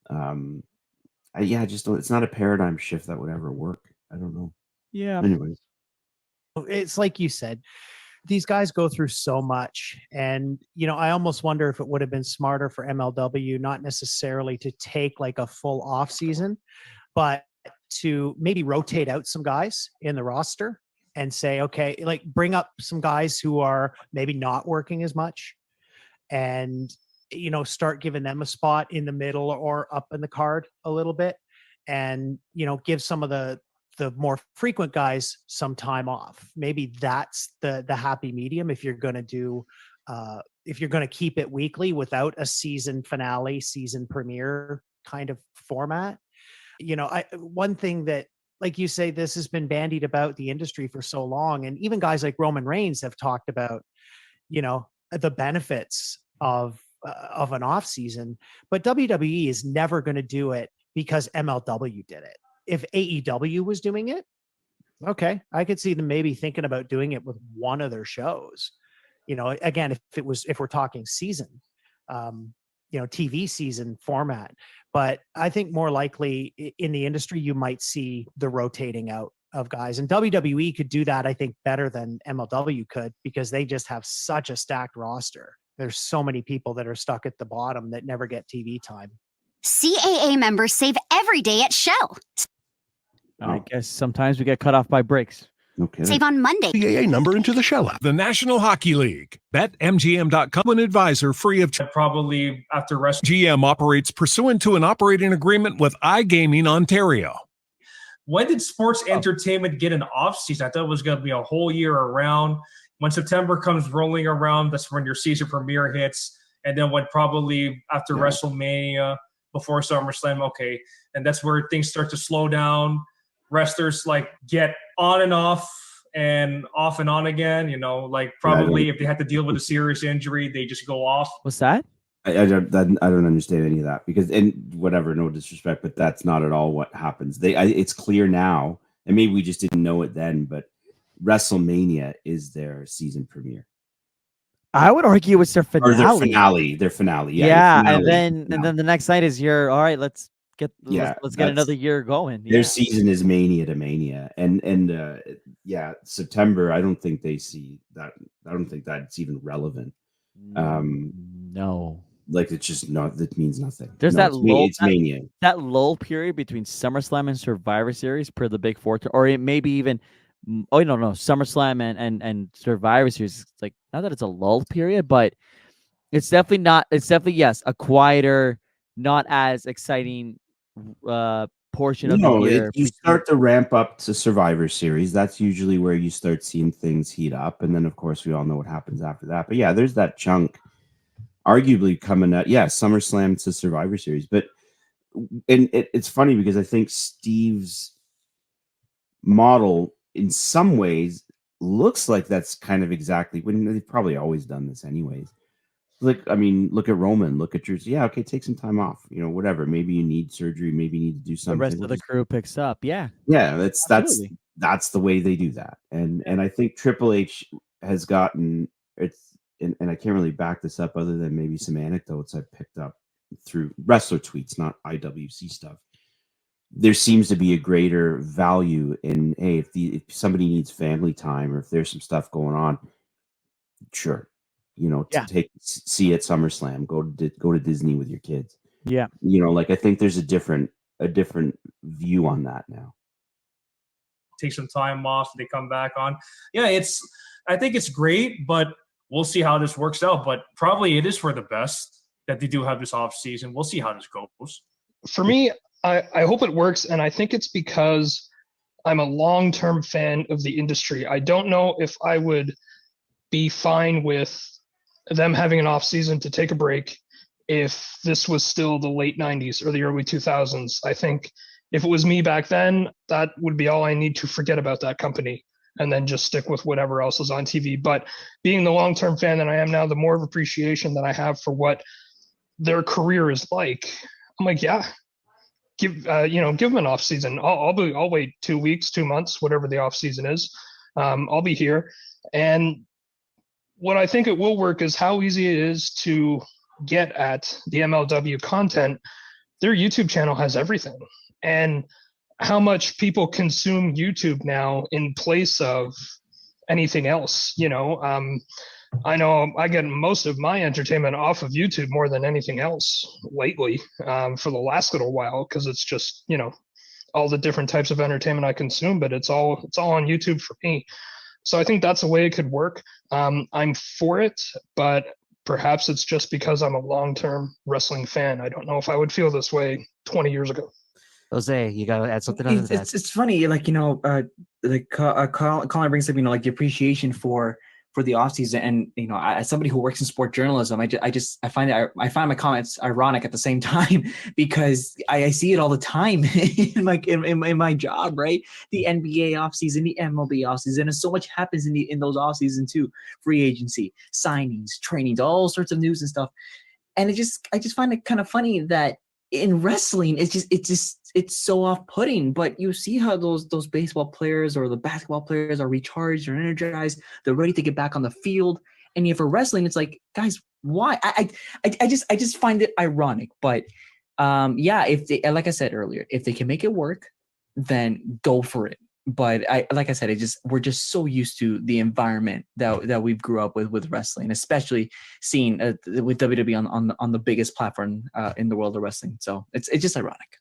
I just don't. It's not a paradigm shift that would ever work. I don't know. Yeah. Anyways, it's like you said, these guys go through so much, and I almost wonder if it would have been smarter for MLW not necessarily to take like a full off season, but to maybe rotate out some guys in the roster and say, okay, like bring up some guys who are maybe not working as much, and start giving them a spot in the middle or up in the card a little bit, and give some of the more frequent guys some time off. Maybe that's the happy medium if you're going to do if you're going to keep it weekly without a season finale, season premiere kind of format. One thing that, like you say, this has been bandied about the industry for so long, and even guys like Roman Reigns have talked about the benefits of an off season, but WWE is never going to do it because MLW did it. If AEW was doing it, Okay, I could see them maybe thinking about doing it with one of their shows. Again, if we're talking season, TV season format. But I think more likely in the industry, you might see the rotating out of guys, and WWE could do that, I think, better than MLW could, because they just have such a stacked roster. There's so many people that are stuck at the bottom that never get TV time. CAA members save every day at Shell. I guess sometimes we get cut off by breaks. Okay. Save on Monday. CAA number into the Shell app. The National Hockey League. BetMGM.com, an advisor free of charge. Probably after rest. GM operates pursuant to an operating agreement with iGaming Ontario. When did sports entertainment get an off season? I thought it was going to be a whole year around. When September comes rolling around, that's when your season premiere hits. And then when probably after WrestleMania, before SummerSlam, okay. And that's where things start to slow down. Wrestlers get on and off and on again, probably if they had to deal with a serious injury, they just go off. What's that? I don't understand any of that, because, and whatever, no disrespect, but that's not at all what happens. It's clear now, and maybe we just didn't know it then, but WrestleMania is their season premiere. I would argue it's their finale. Or their finale. Yeah, finale. and then the next night is all right, let's get another year going. Their season is Mania to Mania. And September, I don't think they see that. I don't think that's even relevant. No. It's just not, that means nothing. There's it's Mania. That lull period between SummerSlam and Survivor Series per the Big Four, or it maybe even SummerSlam and Survivor Series. It's not that it's a lull period, but it's definitely yes, a quieter, not as exciting portion of the year. You start to ramp up to Survivor Series. That's usually where you start seeing things heat up, and then of course we all know what happens after that. But yeah, there's that chunk arguably coming up. Yeah, SummerSlam to Survivor Series. But it's funny because I think Steve's model in some ways looks like that's kind of exactly when they've probably always done this anyways. Look at Roman, look at Drew. Yeah, okay, take some time off. Whatever. Maybe you need surgery. Maybe you need to do something. The rest of the crew picks up. Yeah. Yeah, that's the way they do that. And I think Triple H has gotten and I can't really back this up other than maybe some anecdotes I've picked up through wrestler tweets, not IWC stuff. There seems to be a greater value in, hey, if somebody needs family time or if there's some stuff going on, sure. To see at SummerSlam, go to Disney with your kids. Yeah. I think there's a different view on that now. Take some time off, they come back on. Yeah, I think it's great, but we'll see how this works out. But probably it is for the best that they do have this off season. We'll see how this goes. For me, I hope it works, and I think it's because I'm a long-term fan of the industry. I don't know if I would be fine with them having an off season to take a break if this was still the late 90s or the early 2000s. I think if it was me back then, that would be all I need to forget about that company and then just stick with whatever else is on TV. But being the long-term fan that I am now, the more of appreciation that I have for what their career is like, I'm like, yeah, give them an off season. I'll wait 2 weeks, 2 months, whatever the off season is. I'll be here. And what I think it will work is how easy it is to get at the MLW content. Their YouTube channel has everything. And how much people consume YouTube now in place of anything else. I know I get most of my entertainment off of YouTube more than anything else lately, for the last little while, because it's just, all the different types of entertainment I consume, but it's all on YouTube for me. So I think that's a way it could work. I'm for it, but perhaps it's just because I'm a long-term wrestling fan. I don't know if I would feel this way 20 years ago. Jose, you got to add something on to that. It's funny, Colin brings up, the appreciation for the offseason, and as somebody who works in sport journalism, I find my comments ironic at the same time, because I see it all the time in my job, right? The NBA offseason, the MLB offseason, and so much happens in those offseason too. Free agency, signings, trainings, all sorts of news and stuff. And I just find it kind of funny that in wrestling, it's so off-putting. But you see how those baseball players or the basketball players are recharged or energized, they're ready to get back on the field. And yet for wrestling, it's like, guys, why? I just find it ironic. But yeah, if they, like I said earlier, if they can make it work, then go for it. But like I said, we're just so used to the environment that we grew up with wrestling, especially seeing with WWE on the biggest platform in the world of wrestling. So it's just ironic.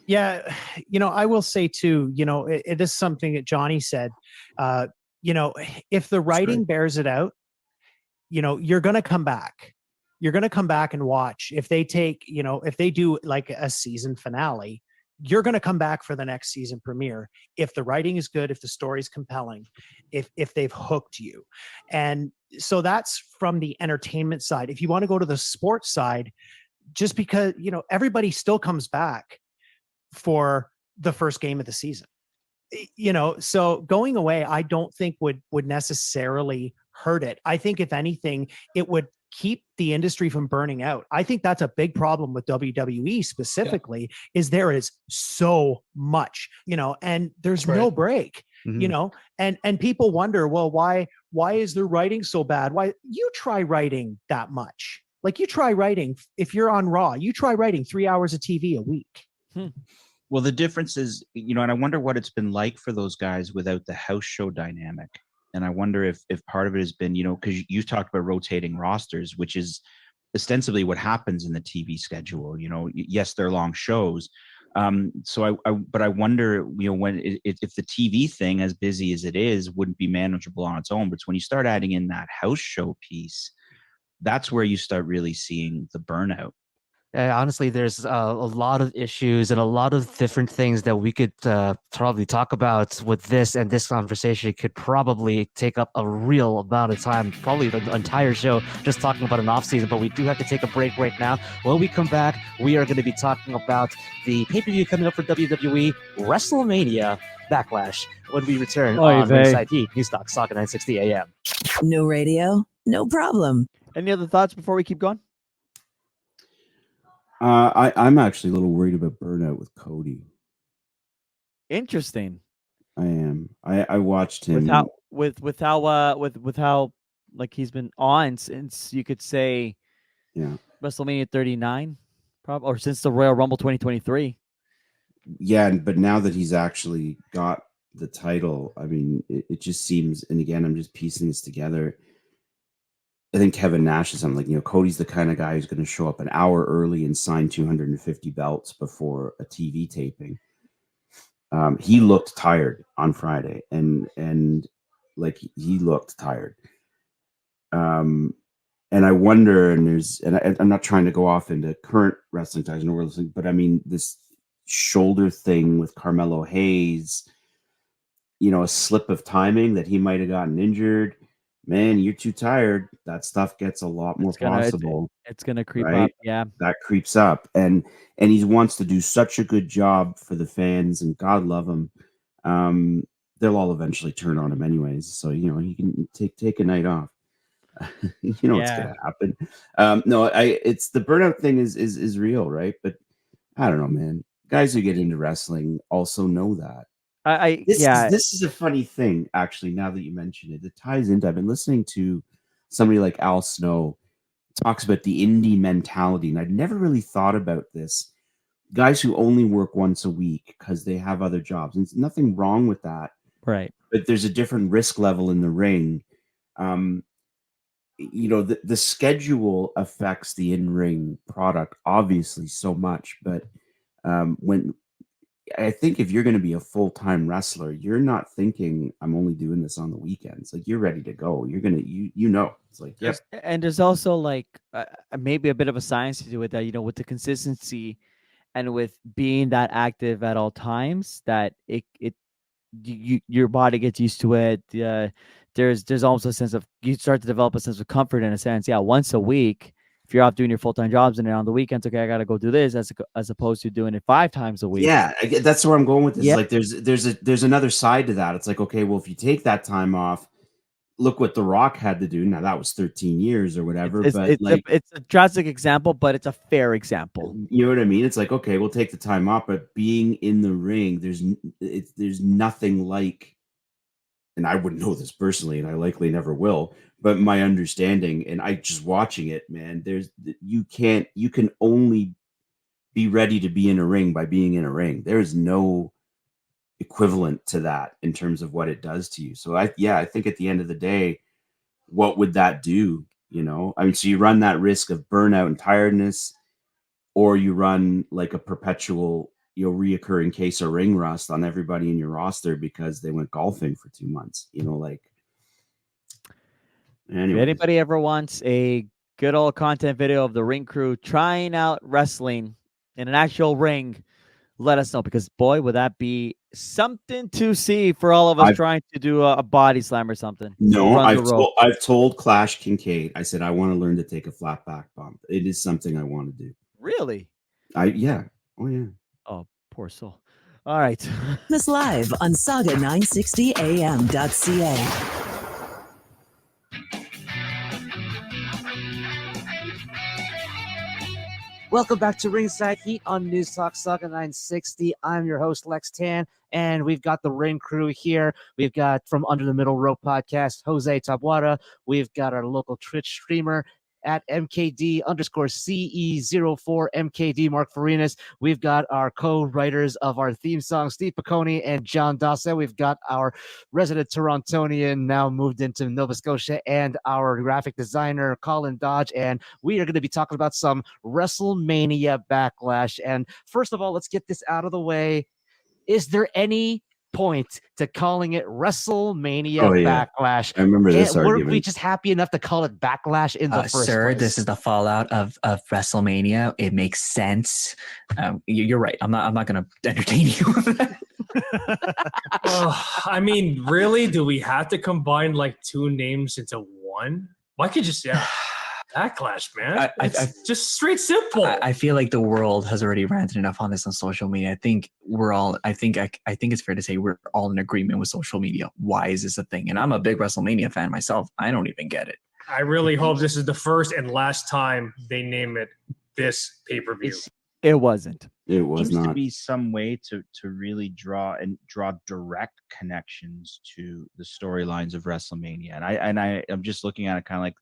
Yeah, I will say too, it is something that Johnny said. If the writing bears it out, you're going to come back. You're going to come back and watch. If they if they do like a season finale, you're going to come back for the next season premiere. If the writing is good, if the story is compelling, if they've hooked you. And so that's from the entertainment side. If you want to go to the sports side, just because, everybody still comes back for the first game of the season, so going away, I don't think would necessarily hurt it. I think if anything, it would keep the industry from burning out. I think that's a big problem with WWE specifically, is there is so much, and there's no break, and people wonder, well, why is their writing so bad? Why? You try writing that much. Like, you try writing, if you're on Raw, you try writing 3 hours of TV a week. Well, the difference is, and I wonder what it's been like for those guys without the house show dynamic. And I wonder if part of it has been, because you talked about rotating rosters, which is ostensibly what happens in the TV schedule. Yes, they're long shows. But I wonder, when if the TV thing, as busy as it is, wouldn't be manageable on its own. But when you start adding in that house show piece, that's where you start really seeing the burnout. Honestly, there's a lot of issues and a lot of different things that we could probably talk about with this, and this conversation could probably take up a real amount of time, probably the entire show, just talking about an off season. But we do have to take a break right now. When we come back, we are going to be talking about the pay-per-view coming up for WWE, WrestleMania Backlash, when we return on Ringside Heat, Newstalk, Sauga 960 AM. No radio? No problem. Any other thoughts before we keep going? I'm actually a little worried about burnout with Cody. Interesting. I am. I watched him with how like he's been on since, you could say, WrestleMania 39, probably, or since the Royal Rumble 2023. Yeah, but now that he's actually got the title, I mean, it just seems. And again, I'm just piecing this together. I think Kevin Nash is something like, Cody's the kind of guy who's going to show up an hour early and sign 250 belts before a TV taping. He looked tired on Friday, and like he looked tired. And I wonder, and I'm not trying to go off into current wrestling ties, but I mean, this shoulder thing with Carmelo Hayes, a slip of timing that he might have gotten injured. Man, you're too tired. That stuff gets a lot more possible. It's gonna creep up. Yeah, that creeps up, and he wants to do such a good job for the fans, and God love him. They'll all eventually turn on him anyways, so he can take a night off. What's gonna happen. It's the burnout thing is real, right? But I don't know, man. Guys who get into wrestling also know that. This is a funny thing, actually, now that you mention it. It ties into, I've been listening to somebody like Al Snow talks about the indie mentality, and I'd never really thought about this. Guys who only work once a week because they have other jobs, and there's nothing wrong with that. Right. But there's a different risk level in the ring. The schedule affects the in-ring product, obviously, so much, but when I think if you're going to be a full-time wrestler, you're not thinking I'm only doing this on the weekends. Like, you're ready to go. You're going to, it's like, yep. And there's also like maybe a bit of a science to do with that, with the consistency and with being that active at all times, that your body gets used to it. There's also a sense of, you start to develop a sense of comfort in a sense. Yeah. Once a week, if you're off doing your full-time jobs and then on the weekends, okay, I got to go do this, as opposed to doing it 5 times a week. Yeah, that's where I'm going with this. Yeah. Like there's another side to that. It's like, okay, well, if you take that time off, look what The Rock had to do. Now that was 13 years or whatever, It's, but it's, like, it's a drastic example, but it's a fair example. you know what I mean? It's like, okay, we'll take the time off, but being in the ring, there's nothing like, and I wouldn't know this personally, and I likely never will, but my understanding, and I just watching it, man, you can only be ready to be in a ring by being in a ring. There is no equivalent to that in terms of what it does to you. So I think at the end of the day, what would that do? You know, I mean, so you run that risk of burnout and tiredness, or you run like a perpetual, reoccurring case of ring rust on everybody in your roster because they went golfing for 2 months, like. If Anyways. anybody ever wants a good old content video of the ring crew trying out wrestling in an actual ring, let us know, because boy, would that be something to see for all of us trying to do a body slam or something. No, I've told Clash Kincaid, I said, I want to learn to take a flat back bump. It is something I want to do. Really? Yeah. Oh, yeah. Oh, poor soul. All right. This live on Sauga960am.ca. Welcome back to Ringside Heat on News Talk Sauga 960. I'm your host, Lex Tan, and we've got the ring crew here. We've got from Under the Middle Rope podcast, Jose Taboada. We've got our local Twitch streamer at MKD_CE04 MKD, Mark Farinas. We've got our co-writers of our theme song, Steve Peconi and John Dawson. We've got our resident Torontonian, now moved into Nova Scotia, and our graphic designer, Colin Dodge. And we are going to be talking about some WrestleMania Backlash. And first of all, let's get this out of the way. Is there any point to calling it WrestleMania Backlash? I remember this Weren't argument. we just happy enough to call it Backlash in the first sir, place? This is the fallout of WrestleMania. It makes sense. You're right. I'm not going to entertain you with that. I mean, really, do we have to combine like two names into one? Why can't you just Backlash, man? It's just straight simple. I feel like the world has already ranted enough on this on social media. I think we're all. I think it's fair to say we're all in agreement with social media. Why is this a thing? And I'm a big WrestleMania fan myself. I don't even get it. I really hope this is the first and last time they name it this pay-per-view. It wasn't. It was seems not. to be some way to really draw direct connections to the storylines of WrestleMania. And I'm just looking at it kind of like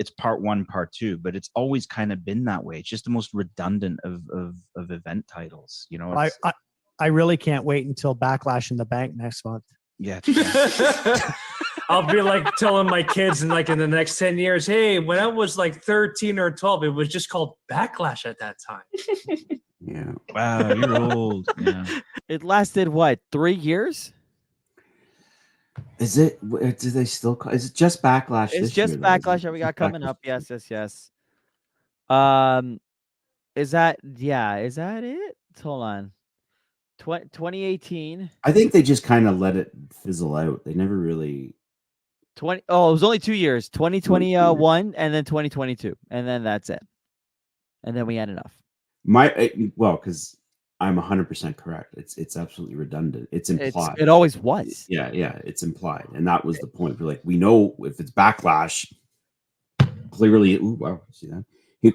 it's part one, part two, but it's always kind of been that way. It's just the most redundant of event titles. I really can't wait until Backlash in the Bank next month. Yeah. I'll be like telling my kids in the next 10 years, hey, when I was like 13 or 12, it was just called Backlash at that time. Yeah. Wow, you're old. Yeah. It lasted what, 3 years? Is it? Do they still call? Is it just Backlash? It's this just year, Backlash that we got coming up. Yes. Is that it? Hold on. 2018. I think they just kind of let it fizzle out. They never really. It was only 2 years. 2021 and then 2022, and then that's it. And then we had enough. Because I'm 100% correct. It's absolutely redundant. It's implied. It always was. Yeah, it's implied, and that was the point. We're like, we know if it's Backlash, clearly. Ooh, wow, see that?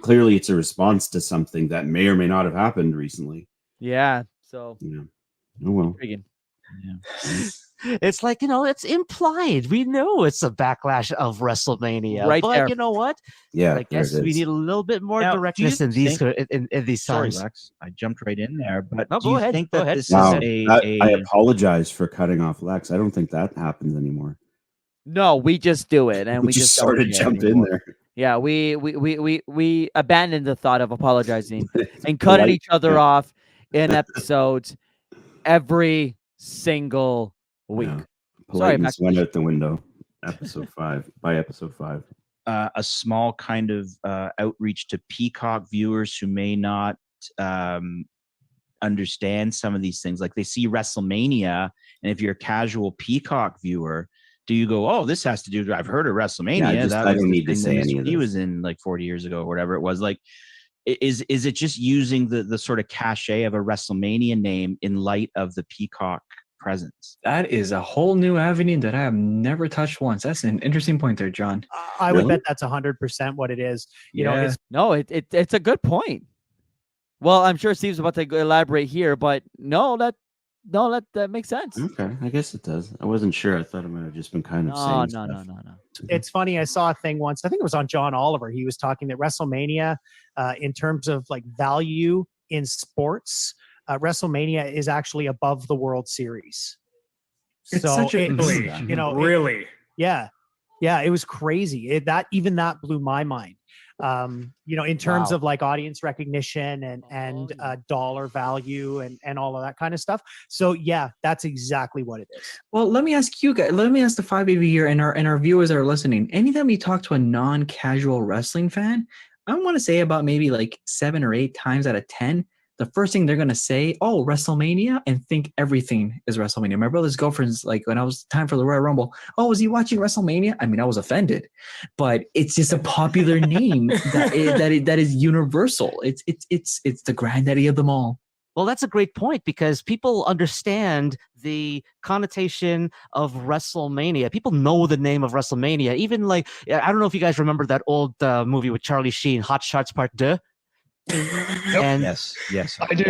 Clearly, it's a response to something that may or may not have happened recently. Yeah. So. Yeah. Oh well. Intriguing. Yeah. It's like, it's implied. We know it's a backlash of WrestleMania. Right but there. you know what? Yeah. I guess we need a little bit more Now, directness do in you these in these Sorry, times. Lex. I jumped right in there, but No, do go you ahead, think go that ahead. this Wow. is I apologize for cutting off Lex. I don't think that happens anymore. No, we just do it, and we just sort of don't jump anymore. in there. Yeah, we abandoned the thought of apologizing and cutting each other off in episodes every single week. Yeah. Sorry, Politeness went out the window. Episode 5. By episode 5. a small kind of outreach to Peacock viewers who may not understand some of these things. Like they see WrestleMania, and if you're a casual Peacock viewer, do you go, "Oh, this has to do"? I've heard of WrestleMania. Yeah, I don't need to say any of He this. was in like 40 years ago or whatever it was. Like, is it just using the sort of cachet of a WrestleMania name in light of the Peacock presence. That is a whole new avenue that I have never touched once. That's an interesting point there, John. I would bet that's 100% what it is. You know, it's No, it's a good point. Well, I'm sure Steve's about to elaborate here, but that makes sense. Okay, I guess it does. I wasn't sure. I thought it might have just been kind of saying stuff. No. It's funny. I saw a thing once. I think it was on John Oliver. He was talking that WrestleMania, in terms of like value in sports, WrestleMania is actually above the World Series. It's such a really. Yeah, it was crazy. That blew my mind. In terms of like audience recognition and dollar value and all of that kind of stuff. So yeah, that's exactly what it is. Well, let me ask you guys. Let me ask the 5AV here and our viewers that are listening. Anytime we talk to a non-casual wrestling fan, I want to say about maybe like 7 or 8 times out of 10. The first thing they're going to say, oh, WrestleMania, and think everything is WrestleMania. My brother's girlfriend's like, when I was time for the Royal Rumble, oh, was he watching WrestleMania? I mean, I was offended, but it's just a popular name that is universal. It's the granddaddy of them all. Well, that's a great point because people understand the connotation of WrestleMania. People know the name of WrestleMania. Even like, I don't know if you guys remember that old movie with Charlie Sheen, Hot Shots Part 2. And yes, I do.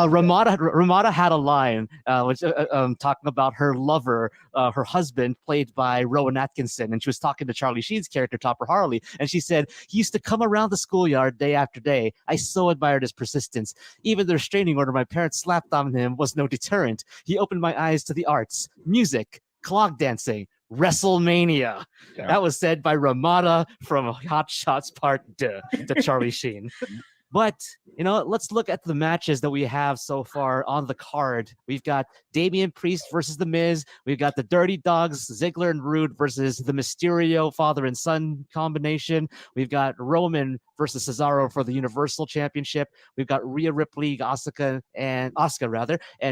Ramada had a line which talking about her lover, her husband, played by Rowan Atkinson, and she was talking to Charlie Sheen's character Topper Harley, and she said he used to come around the schoolyard day after day. I so admired his persistence. Even the restraining order my parents slapped on him was no deterrent. He opened my eyes to the arts, music, clog dancing, WrestleMania. Yeah. That was said by Ramada from Hot Shots Part 2 to Charlie Sheen. But, let's look at the matches that we have so far on the card. We've got Damian Priest versus The Miz. We've got the Dirty Dogs, Ziggler and Rude versus the Mysterio father and son combination. We've got Roman versus Cesaro for the Universal Championship. We've got Rhea Ripley, Asuka, and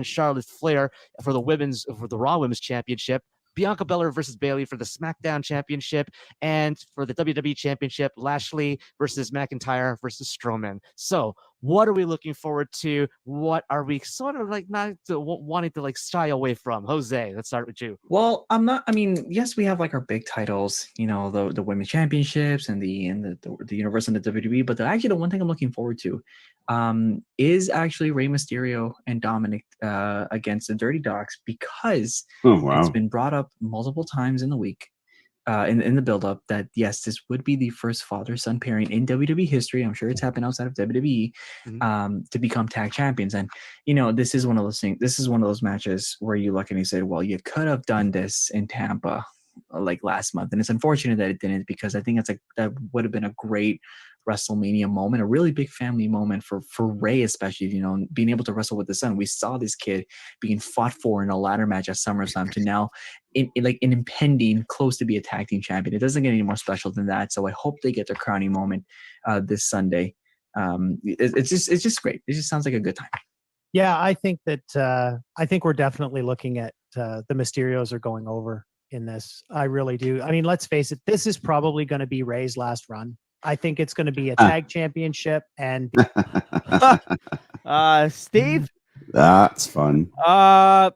Charlotte Flair for the Raw Women's Championship. Bianca Belair versus Bayley for the SmackDown Championship, and for the WWE Championship, Lashley versus McIntyre versus Strowman. So, what are we looking forward to? What are we sort of like not wanting to like shy away from? Jose, let's start with you. Well, yes, we have like our big titles, the women's championships and the Universal and the WWE, but the one thing I'm looking forward to is actually Rey Mysterio and Dominic against the Dirty Dogs, because it's been brought up multiple times in the week, in the build-up, that yes, this would be the first father-son pairing in WWE history. I'm sure it's happened outside of WWE, to become tag champions. And this is one of those things. This is one of those matches where you look and you say, well, you could have done this in Tampa like last month, and it's unfortunate that it didn't, because I think that would have been a great WrestleMania moment, a really big family moment for Rey, especially, being able to wrestle with his son. We saw this kid being fought for in a ladder match at SummerSlam to now in impending close to be a tag team champion. It doesn't get any more special than that. So I hope they get their crowning moment this Sunday. It's just great. It just sounds like a good time. Yeah, I think we're definitely looking at the Mysterios are going over in this. I really do. I mean, let's face it, this is probably going to be Rey's last run. I think it's going to be a tag championship. And Steve, that's fun. I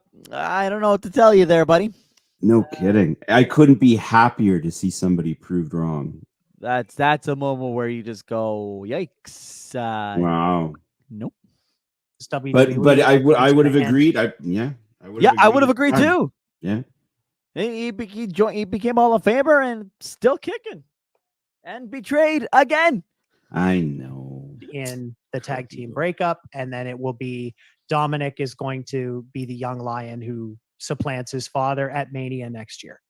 don't know what to tell you there, buddy. No kidding. I couldn't be happier to see somebody proved wrong. That's a moment where you just go, yikes! Wow. Nope. But I would have agreed. I would have agreed too. Yeah. He became Hall of Famer and still kicking, and betrayed again. I know. In the tag team breakup, and then it will be Dominic is going to be the young lion who supplants his father at Mania next year.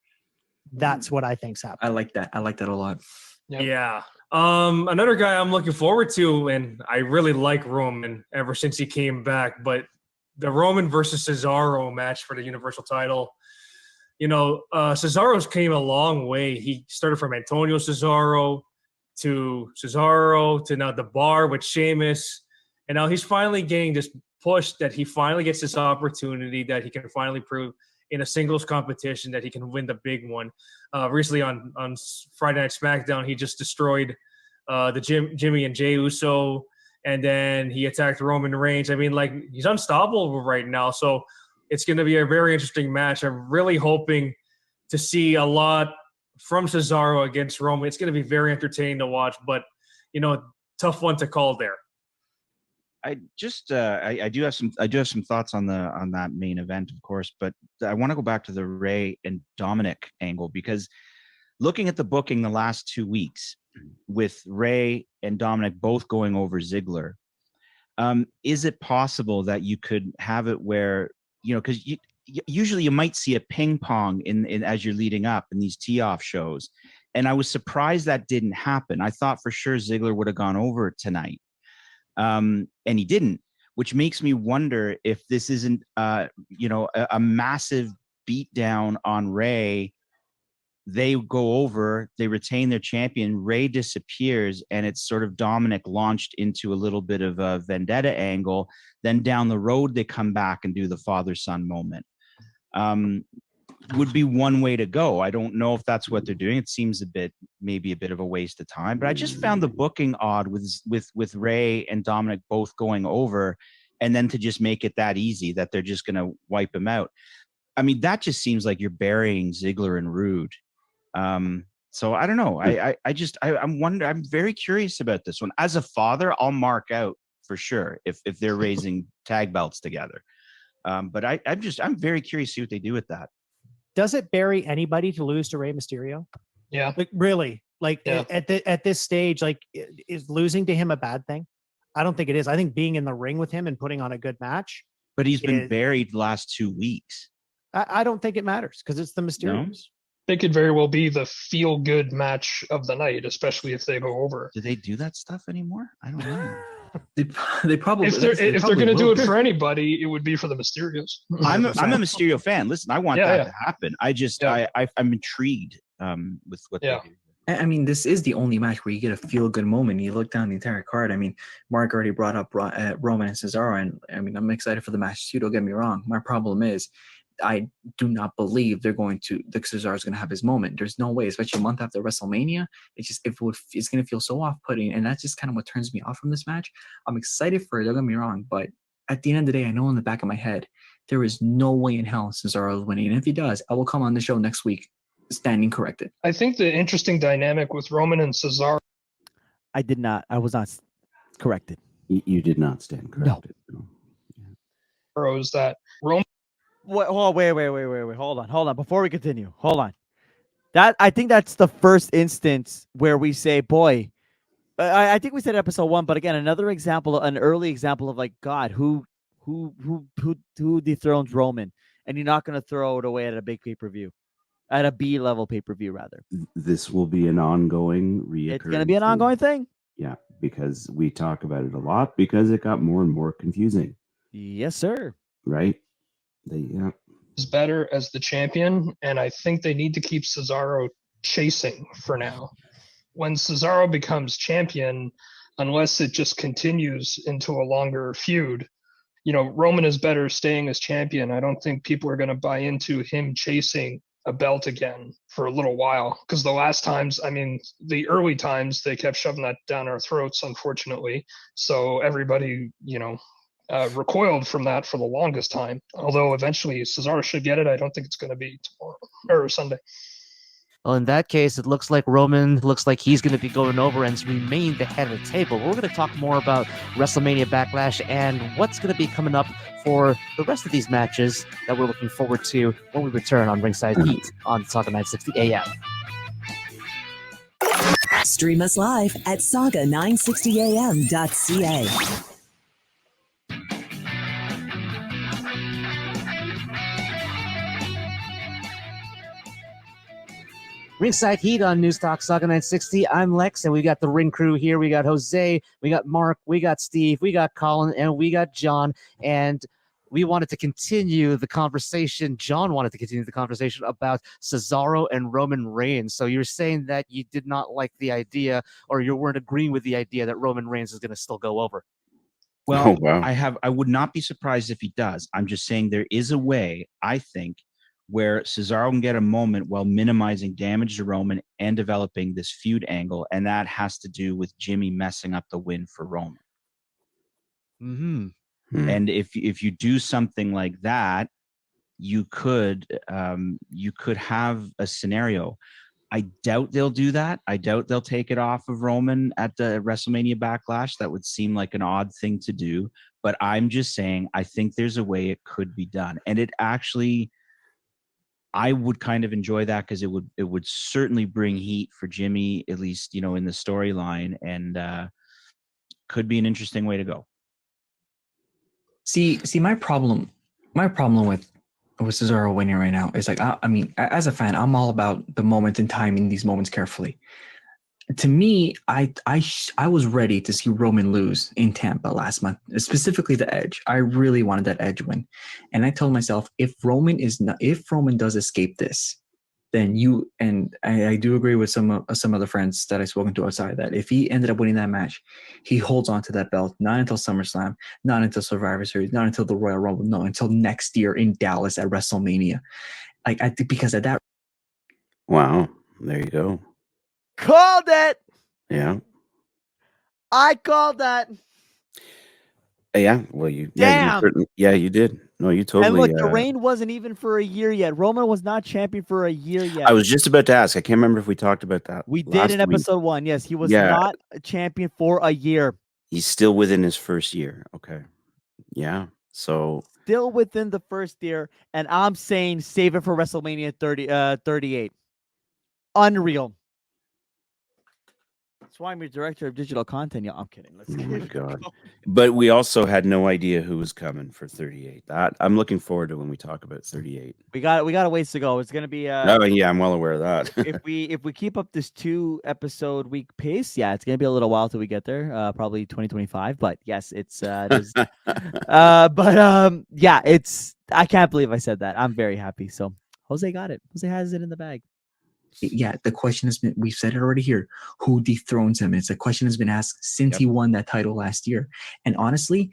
That's what I think's happening. I like that. I like that a lot. Yep. Yeah. Another guy I'm looking forward to, and I really like Roman ever since he came back, but the Roman versus Cesaro match for the Universal title. Cesaro's came a long way. He started from Antonio Cesaro to now the Bar with Sheamus. And now he's finally getting this push that he finally gets this opportunity that he can finally prove in a singles competition that he can win the big one. Recently on Friday Night SmackDown, he just destroyed the Jimmy and Jey Uso, and then he attacked Roman Reigns. I mean, like, he's unstoppable right now. So It's going to be a very interesting match. I'm really hoping to see a lot from Cesaro against Roman. It's going to be very entertaining to watch, but tough one to call there. I just I do have some thoughts on that main event, of course, but I want to go back to the Ray and Dominic angle, because looking at the booking the last 2 weeks with Ray and Dominic both going over Ziggler, is it possible that you could have it where, because usually you might see a ping pong in as you're leading up in these tee-off shows, and I was surprised that didn't happen. I thought for sure Ziggler would have gone over tonight. And he didn't, which makes me wonder if this isn't, a massive beatdown on Ray. They go over, they retain their champion, Ray disappears, and it's sort of Dominic launched into a little bit of a vendetta angle. Then down the road, they come back and do the father-son moment. Would be one way to go. I don't know if that's what they're doing. It seems maybe a bit of a waste of time, but I just found the booking odd with Ray and Dominic both going over, and then to just make it that easy that they're just going to wipe him out. I mean, that just seems like you're burying Ziggler and Rude. So I don't know. I'm very curious about this one. As a father, I'll mark out for sure if they're raising tag belts together. But I'm very curious to see what they do with that. Does it bury anybody to lose to Rey Mysterio? Yeah. Like, really? Like, Yeah. at this stage, like, is losing to him a bad thing? I don't think it is. I think being in the ring with him and putting on a good match. But he's been buried the last 2 weeks. I don't think it matters because it's the Mysterios. No? They could very well be the feel-good match of the night, especially if they go over. Do they do that stuff anymore? I don't know. They probably if they're going to do it for anybody, it would be for the Mysterios. I'm a Mysterio fan. Listen, I want that to happen. I'm intrigued with what they do. I mean, this is the only match where you get a feel-good moment. You look down the entire card. I mean, Mark already brought up Roman and Cesaro, and I mean, I'm excited for the match too. Don't get me wrong. My problem is, I do not believe Cesaro is going to have his moment. There's no way, especially a month after WrestleMania. It's going to feel so off-putting, and that's just kind of what turns me off from this match. I'm excited for it. Don't get me wrong, but at the end of the day, I know in the back of my head there is no way in hell Cesaro is winning, and if he does, I will come on the show next week standing corrected. I think the interesting dynamic with Roman and Cesaro. I was not corrected. You did not stand corrected. No. Is that Roman? Wait, hold on. Before we continue, hold on. I think that's the first instance where we say, boy, I think we said episode 1, but again, an early example of like, God, who dethrones Roman, and you're not going to throw it away at a big pay-per-view, at a B-level pay-per-view rather. This will be an ongoing reoccurring. It's going to be an ongoing thing. Yeah, because we talk about it a lot because it got more and more confusing. Yes, sir. Right. Is better as the champion, and I think they need to keep Cesaro chasing for now. When Cesaro becomes champion, unless it just continues into a longer feud, Roman is better staying as champion. I don't think people are going to buy into him chasing a belt again for a little while, because the last times, I mean, the early times, they kept shoving that down our throats, unfortunately. So everybody, recoiled from that for the longest time. Although eventually Cesaro should get it. I don't think it's going to be tomorrow or Sunday. Well, in that case, it looks like Roman looks like he's going to be going over and remain the head of the table. We're going to talk more about WrestleMania Backlash and what's going to be coming up for the rest of these matches that we're looking forward to when we return on Ringside Heat on Sauga 960 AM. Stream us live at sauga960am.ca. Ringside Heat on News Talk Sauga 960. I'm Lex, and we got the ring crew here. We got Jose, we got Mark, we got Steve, we got Colin, and we got John. And we wanted to continue the conversation. John wanted to continue the conversation about Cesaro and Roman Reigns. So you're saying that you did not like the idea, or you weren't agreeing with the idea that Roman Reigns is going to still go over. Well, I would not be surprised if he does. I'm just saying there is a way, I think, where Cesaro can get a moment while minimizing damage to Roman and developing this feud angle, and that has to do with Jimmy messing up the win for Roman. Mm-hmm. And if you do something like that, you could have a scenario. I doubt they'll do that. I doubt they'll take it off of Roman at the WrestleMania Backlash. That would seem like an odd thing to do. But I'm just saying, I think there's a way it could be done. And it actually, I would kind of enjoy that because it would certainly bring heat for Jimmy, at least, in the storyline, and could be an interesting way to go. See, my problem with Cesaro winning right now is like, I mean, as a fan, I'm all about the moment and timing these moments carefully. To me, I was ready to see Roman lose in Tampa last month, specifically the Edge. I really wanted that Edge win, and I told myself, if Roman does escape this, then I do agree with some of the friends that I've spoken to outside that if he ended up winning that match, he holds on to that belt not until SummerSlam, not until Survivor Series, not until the Royal Rumble, no, until next year in Dallas at WrestleMania. Like, I think because of that. Wow, there you go. Called it. Yeah. I called that. Yeah. Well, you did. No, you totally. And look, the reign wasn't even for a year yet. Roman was not champion for a year yet. I was just about to ask. I can't remember if we talked about that. We did in episode 1. Yes, he was not a champion for a year. He's still within his first year. Okay. Yeah. So still within the first year, and I'm saying save it for WrestleMania 38. Unreal. That's why I'm your director of digital content. Yeah, I'm kidding. Let's oh my God. But we also had no idea who was coming for 38. That I'm looking forward to when we talk about 38. We got a ways to go. It's gonna be oh yeah, I'm well aware of that. if we keep up this 2-episode week pace, yeah, it's gonna be a little while till we get there. Probably 2025. But yes, it's yeah, it's I can't believe I said that. I'm very happy. So Jose got it. Jose has it in the bag. Yeah, the question has been, we've said it already here, who dethrones him? It's a question has been asked since he won that title last year. And honestly,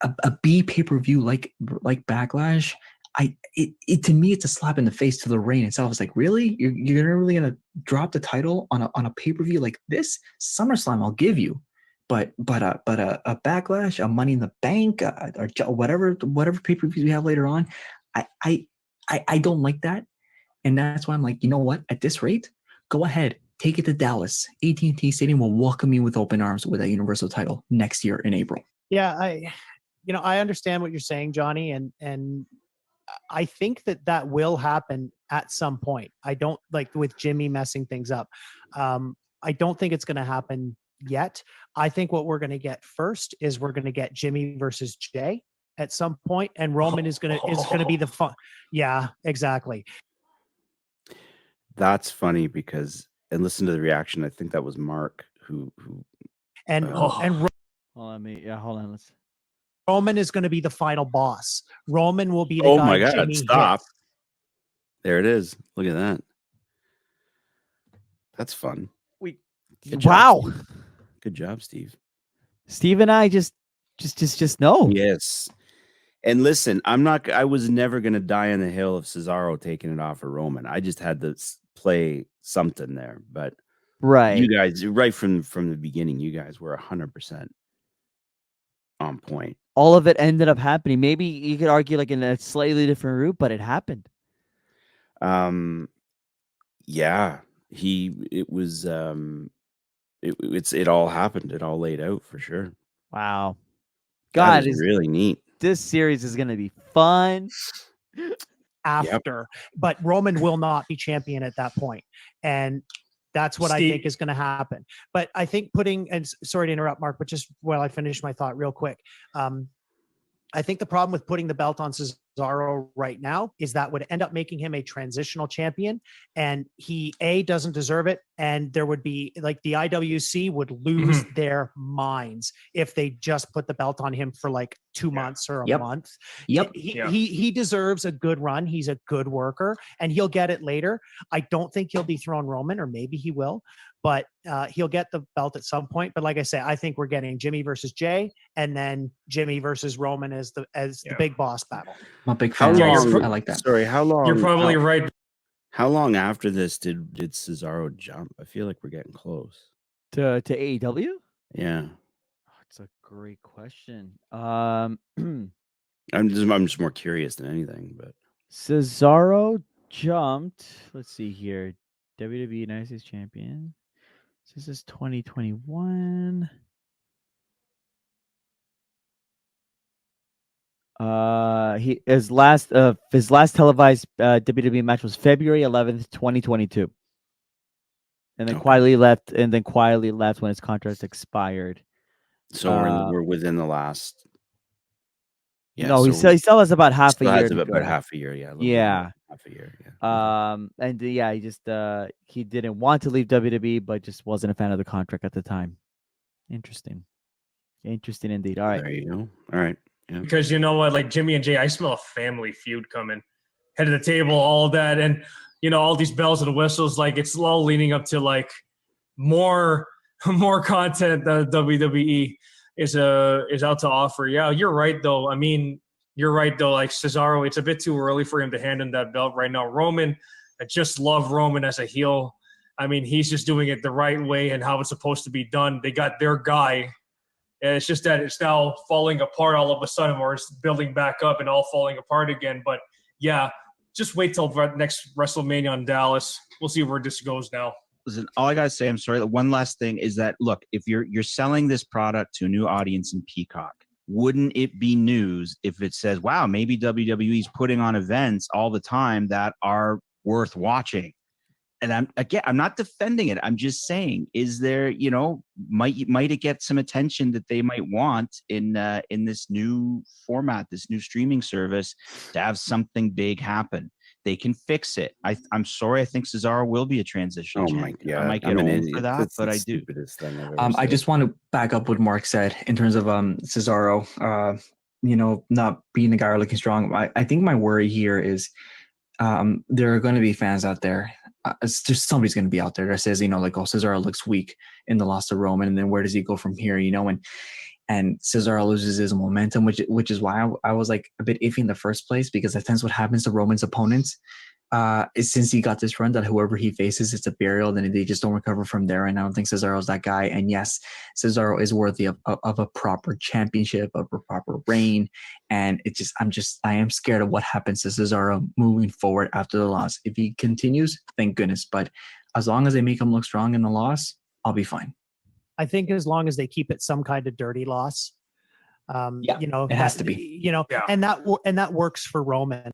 a B pay-per-view like Backlash, to me, it's a slap in the face to the reign itself. It's like, really? You're really going to drop the title on a pay-per-view like this? SummerSlam, I'll give you. But a Backlash, a Money in the Bank, or whatever pay-per-views we have later on, I don't like that. And that's why I'm like, you know what? At this rate, go ahead, take it to Dallas. AT&T Stadium will welcome you with open arms with a Universal title next year in April. Yeah, I understand what you're saying, Johnny, and I think that will happen at some point. I don't like with Jimmy messing things up. I don't think it's going to happen yet. I think what we're going to get first is we're going to get Jimmy versus Jay at some point, and Roman is going to be the fun. Yeah, exactly. That's funny because, and listen to the reaction. I think that was Mark who and hold on. Let's. Roman is going to be the final boss. Roman will be the guy. Oh my God! Jimmy stop! Hits. There it is. Look at that. That's fun. Wow. Good job, Steve. Steve and I just know. Yes. And listen, I was never going to die on the hill of Cesaro taking it off of Roman. I just had to play something there. But right, you guys, right from the beginning, you guys were 100% on point. All of it ended up happening. Maybe you could argue like in a slightly different route, but it happened. Yeah, it all happened. It all laid out for sure. Wow. God, is really neat. This series is going to be fun. But Roman will not be champion at that point. And that's what Steve, I think is going to happen. But I think and sorry to interrupt, Mark, but just while I finish my thought real quick. I think the problem with putting the belt on Cesaro right now is that would end up making him a transitional champion, and he doesn't deserve it. And there would be like the IWC would lose their minds if they just put the belt on him for like 2 months or a month. He deserves a good run. He's a good worker, and he'll get it later. I don't think he'll dethrone Roman, or maybe he will, but he'll get the belt at some point. But like I say, I think we're getting Jimmy versus Jay, and then Jimmy versus Roman as the big boss battle. I'm a big fan. I like that. Sorry, how long? You're probably right. How long after this did Cesaro jump? I feel like we're getting close to AEW. Yeah, it's a great question. I'm just more curious than anything, but Cesaro jumped. Let's see here. WWE United States Champion. This is 2021. His last televised WWE match was February 11th, 2022. And then quietly left when his contract expired. So we're within the last. Yeah, no, so he still has about half a still year. has to about go. half a year, yeah. Yeah. Half a year, yeah. And he just he didn't want to leave WWE, but just wasn't a fan of the contract at the time. Interesting indeed. All right. There you go. All right. Yeah. Because you know what, like Jimmy and Jay, I smell a family feud coming. Head of the table, all that, and all these bells and whistles. Like it's all leading up to like more content that WWE is out to offer. Yeah, you're right though. I mean, you're right though. Like Cesaro, it's a bit too early for him to hand in that belt right now. Roman, I just love Roman as a heel. I mean, he's just doing it the right way and how it's supposed to be done. They got their guy. And it's just that it's now falling apart all of a sudden, or it's building back up and all falling apart again. But yeah, just wait till next WrestleMania in Dallas. We'll see where this goes now. Listen, all I gotta say, I'm sorry. One last thing is that look, if you're selling this product to a new audience in Peacock, wouldn't it be news if it says, "Wow, maybe WWE's putting on events all the time that are worth watching"? And I'm not defending it. I'm just saying, is there, might it get some attention that they might want in this new format, this new streaming service, to have something big happen? They can fix it. I'm sorry. I think Cesaro will be a transition. Oh my God! I might get old for that, but I do. I just want to back up what Mark said in terms of Cesaro. Not being the guy or looking strong. I think my worry here is there are going to be fans out there. It's just somebody's going to be out there that says, like, oh, Cesaro looks weak in the loss to Roman, and then where does he go from here? And Cesaro loses his momentum, which is why I was like a bit iffy in the first place, because that tends what happens to Roman's opponents. Since he got this run, that whoever he faces, it's a burial, then they just don't recover from there. And I don't think Cesaro's that guy. And yes, Cesaro is worthy of a proper championship, of a proper reign. And I am scared of what happens to Cesaro moving forward after the loss. If he continues, thank goodness. But as long as they make him look strong in the loss, I'll be fine. I think as long as they keep it some kind of dirty loss, it has to be, and that works for Roman.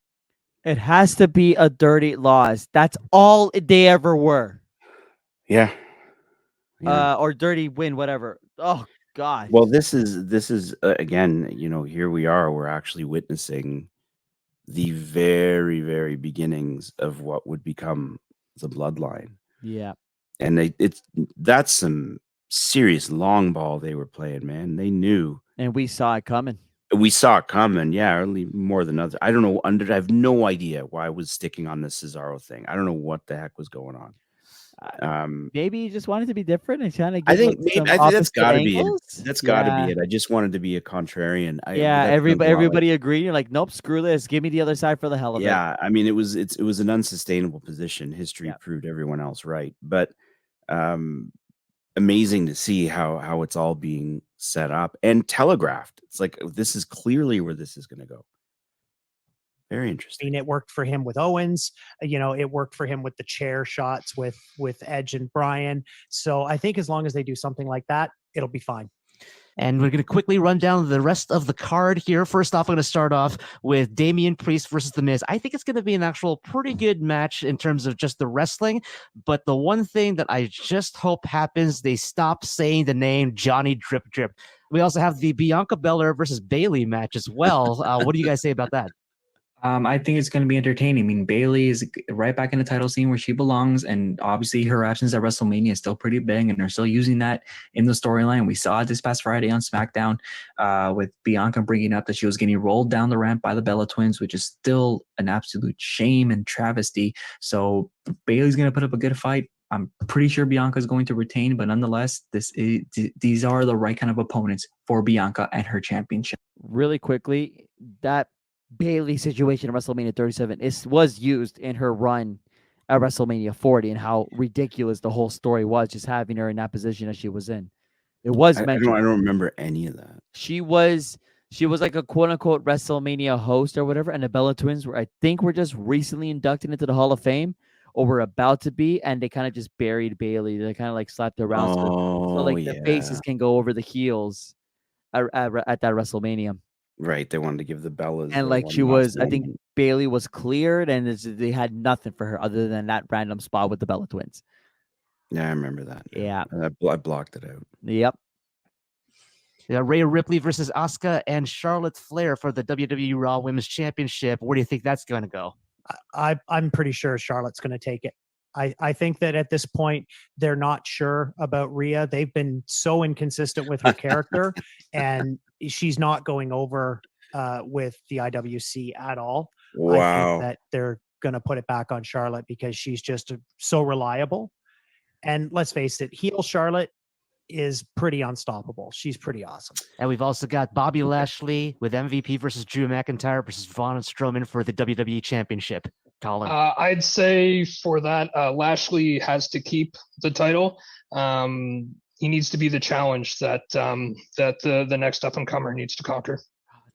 It has to be a dirty loss. That's all they ever were. Yeah. Or dirty win, whatever. Oh God. Well, this is again, here we are. We're actually witnessing the very, very beginnings of what would become the bloodline. Yeah. And that's some serious long ball they were playing, man. They knew. And we saw it coming. We saw it coming, yeah, early more than others. I don't know. I have no idea why I was sticking on this Cesaro thing. I don't know what the heck was going on. Maybe you just wanted to be different and kind of. I think that's got to be it. That's got to be it. I just wanted to be a contrarian. Everybody agreed. You're like, nope, screw this. Give me the other side for the hell of it. Yeah, I mean, it was an unsustainable position. History proved everyone else right, but amazing to see how it's all being set up and telegraphed. It's like, this is clearly where this is going to go. Very interesting. I mean, it worked for him with Owens. It worked for him with the chair shots with Edge and Bryan. So I think as long as they do something like that, it'll be fine. And we're going to quickly run down the rest of the card here. First off, I'm going to start off with Damian Priest versus The Miz. I think it's going to be an actual pretty good match in terms of just the wrestling. But the one thing that I just hope happens, they stop saying the name Johnny Drip Drip. We also have the Bianca Belair versus Bayley match as well. What do you guys say about that? I think it's going to be entertaining. I mean, Bayley is right back in the title scene where she belongs, and obviously her absence at WrestleMania is still pretty big, and they're still using that in the storyline. We saw it this past Friday on SmackDown with Bianca bringing up that she was getting rolled down the ramp by the Bella Twins, which is still an absolute shame and travesty. So Bayley's going to put up a good fight. I'm pretty sure Bianca is going to retain, but nonetheless, these are the right kind of opponents for Bianca and her championship. Really quickly, that Bayley situation at WrestleMania 37 was used in her run at WrestleMania 40, and how ridiculous the whole story was, just having her in that position as she was in. It was mentioned. I don't remember any of that. She was She was like a quote unquote WrestleMania host or whatever, and the Bella Twins were just recently inducted into the Hall of Fame, or were about to be, and they kind of just buried Bailey. They kind of like slapped her around, so like the faces can go over the heels at that WrestleMania. Right, they wanted to give the Bellas And the like one last I think moment. Bailey was cleared, and they had nothing for her other than that random spot with the Bella Twins. Yeah, I remember that. Yeah, I blocked it out. Yep. Yeah, Rhea Ripley versus Asuka and Charlotte Flair for the WWE Raw Women's Championship. Where do you think that's going to go? I'm pretty sure Charlotte's going to take it. I think that at this point they're not sure about Rhea. They've been so inconsistent with her character, and she's not going over with the IWC at all. I think that they're going to put it back on Charlotte because she's just so reliable. And let's face it, heel Charlotte is pretty unstoppable. She's pretty awesome. And we've also got Bobby Lashley with MVP versus Drew McIntyre versus Braun Strowman for the WWE Championship. Colin? I'd say for that, Lashley has to keep the title. He needs to be the challenge that the next up and comer needs to conquer.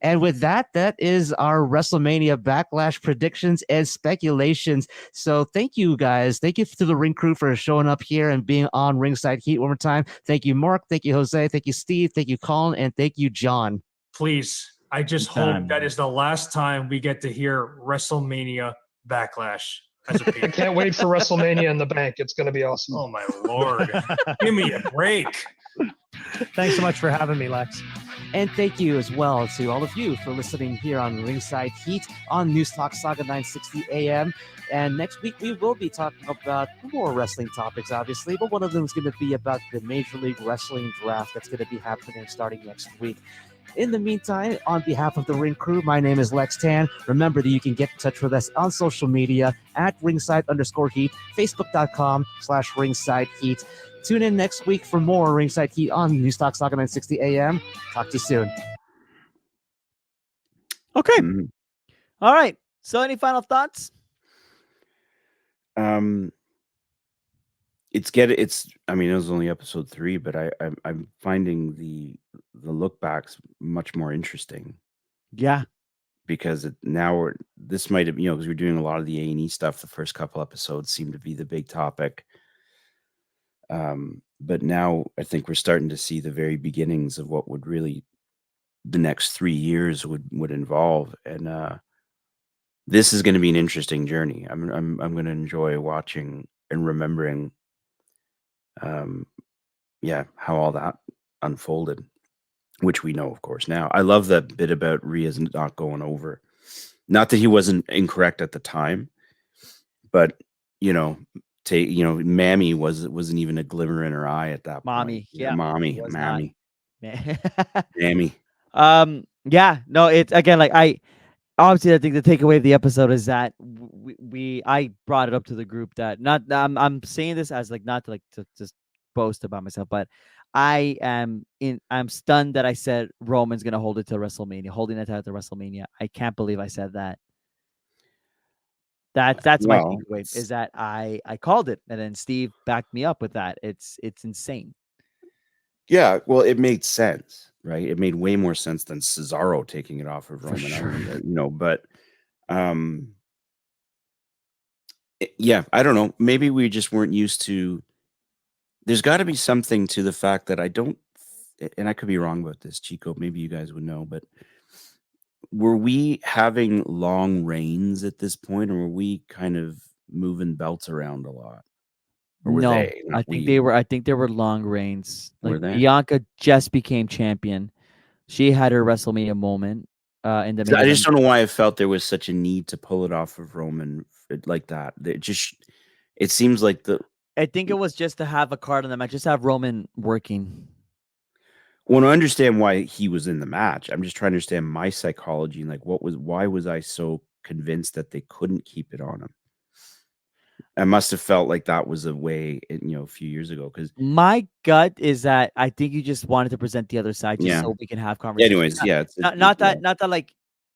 And with that, that is our WrestleMania Backlash predictions and speculations. So thank you, guys. Thank you to the Ring Crew for showing up here and being on Ringside Heat one more time. Thank you, Mark. Thank you, Jose. Thank you, Steve. Thank you, Colin. And thank you, John. Please, I just hope that is the last time we get to hear WrestleMania Backlash. I can't wait for WrestleMania in the bank. It's going to be awesome. Oh, my Lord. Give me a break. Thanks so much for having me, Lex. And thank you as well to all of you for listening here on Ringside Heat on News Talk Sauga 960 AM. And next week we will be talking about more wrestling topics, obviously, but one of them is going to be about the Major League Wrestling draft that's going to be happening starting next week. In the meantime, on behalf of the Ring Crew, my name is Lex Tan. Remember that you can get in touch with us on social media at ringside_heat, facebook.com/ringside heat. Tune in next week for more Ringside Heat on News Talk Sauga 960 AM. Talk to you soon. Okay. All right. So any final thoughts? It's I mean, it was only episode 3, but I'm finding the look backs much more interesting. Yeah. Because this might have, because we're doing a lot of the A&E stuff. The first couple episodes seem to be the big topic. But now I think we're starting to see the very beginnings of what would really the next 3 years would involve. And this is going to be an interesting journey. I'm going to enjoy watching and remembering how all that unfolded, which we know, of course, now. I love that bit about Rhea's not going over. Not that he wasn't incorrect at the time, but Mammy wasn't even a glimmer in her eye at that Mommy, point. Mammy. Mammy. Yeah, no, it's again, like I think the takeaway of the episode is that I brought it up to the group that I'm saying this as like not to just boast about myself, but I'm stunned that I said Roman's gonna hold it to WrestleMania, holding it to WrestleMania. I can't believe I said that. That's my takeaway, is that I called it, and then Steve backed me up with that. It's insane. Yeah, well, it made sense, right? It made way more sense than Cesaro taking it off of Roman. For sure. But I don't know. Maybe we just weren't used to. There's got to be something to the fact that I don't, and I could be wrong about this, Chico. Maybe you guys would know, but were we having long reigns at this point, or were we kind of moving belts around a lot? Or were they? I think they were. I think there were long reigns. Like, were they? Bianca just became champion. She had her WrestleMania moment. In the I just don't know why I felt there was such a need to pull it off of Roman like that. It seems like I think it was just to have a card on the match, just have Roman working. Well, I understand why he was in the match. I'm just trying to understand my psychology and like why was I so convinced that they couldn't keep it on him? I must have felt like that was a way, a few years ago. Because my gut is that I think you just wanted to present the other side, just so we can have conversations. Anyways, not that like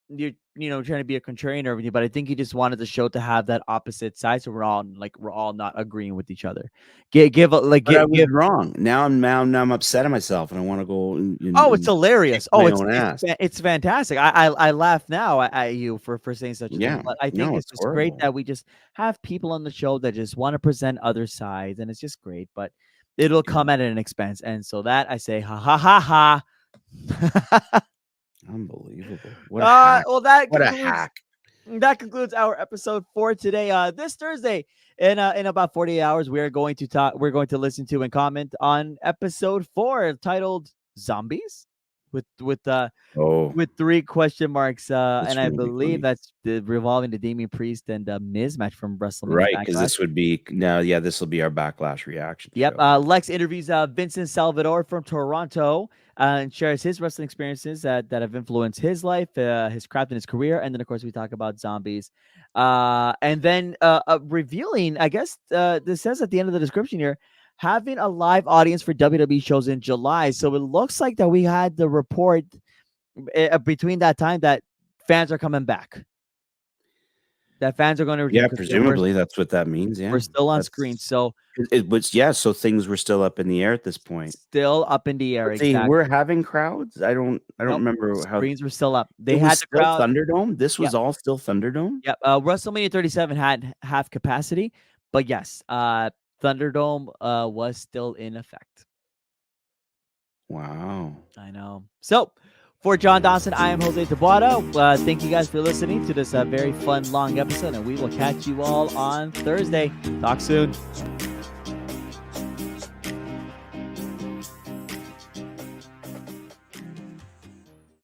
you're trying to be a contrarian or everything, but I think he just wanted the show to have that opposite side, so we're all not agreeing with each other. But I was wrong. Now I'm upset at myself, and I want to go. It's hilarious. Kick my own ass. It's fantastic. I laugh now at you for saying such a thing, but I think it's just great that we just have people on the show that just want to present other sides, and it's just great. But it'll come at an expense, and so that I say, ha ha ha ha. Unbelievable. What a hack. Well, what a hack. That concludes our episode for today. This Thursday, in about 48 hours, we're going to listen to and comment on episode 4 titled Zombies with 3 question marks. And I believe that's revolving the Damian Priest and Miz match from WrestleMania. Right, because this will be our Backlash reaction. Yep. Lex interviews Vincent Salvador from Toronto and shares his wrestling experiences that have influenced his life, his craft, and his career. And then, of course, we talk about zombies. And then revealing, I guess this says at the end of the description here, having a live audience for WWE shows in July. So it looks like that we had the report between that time that fans are coming back. That fans are going to return. Yeah, presumably that's what that means. Yeah, we're still on screen, so it was so things were still up in the air at this point. Still up in the air. Exactly. We're having crowds. I don't remember how screens were still up. They had the crowd. Thunderdome. This was all still Thunderdome. Yep. WrestleMania 37 had half capacity, but yes, Thunderdome was still in effect. Wow. I know. So. For John Dawson, I am Jose Taboada. Thank you guys for listening to this very fun, long episode, and we will catch you all on Thursday. Talk soon.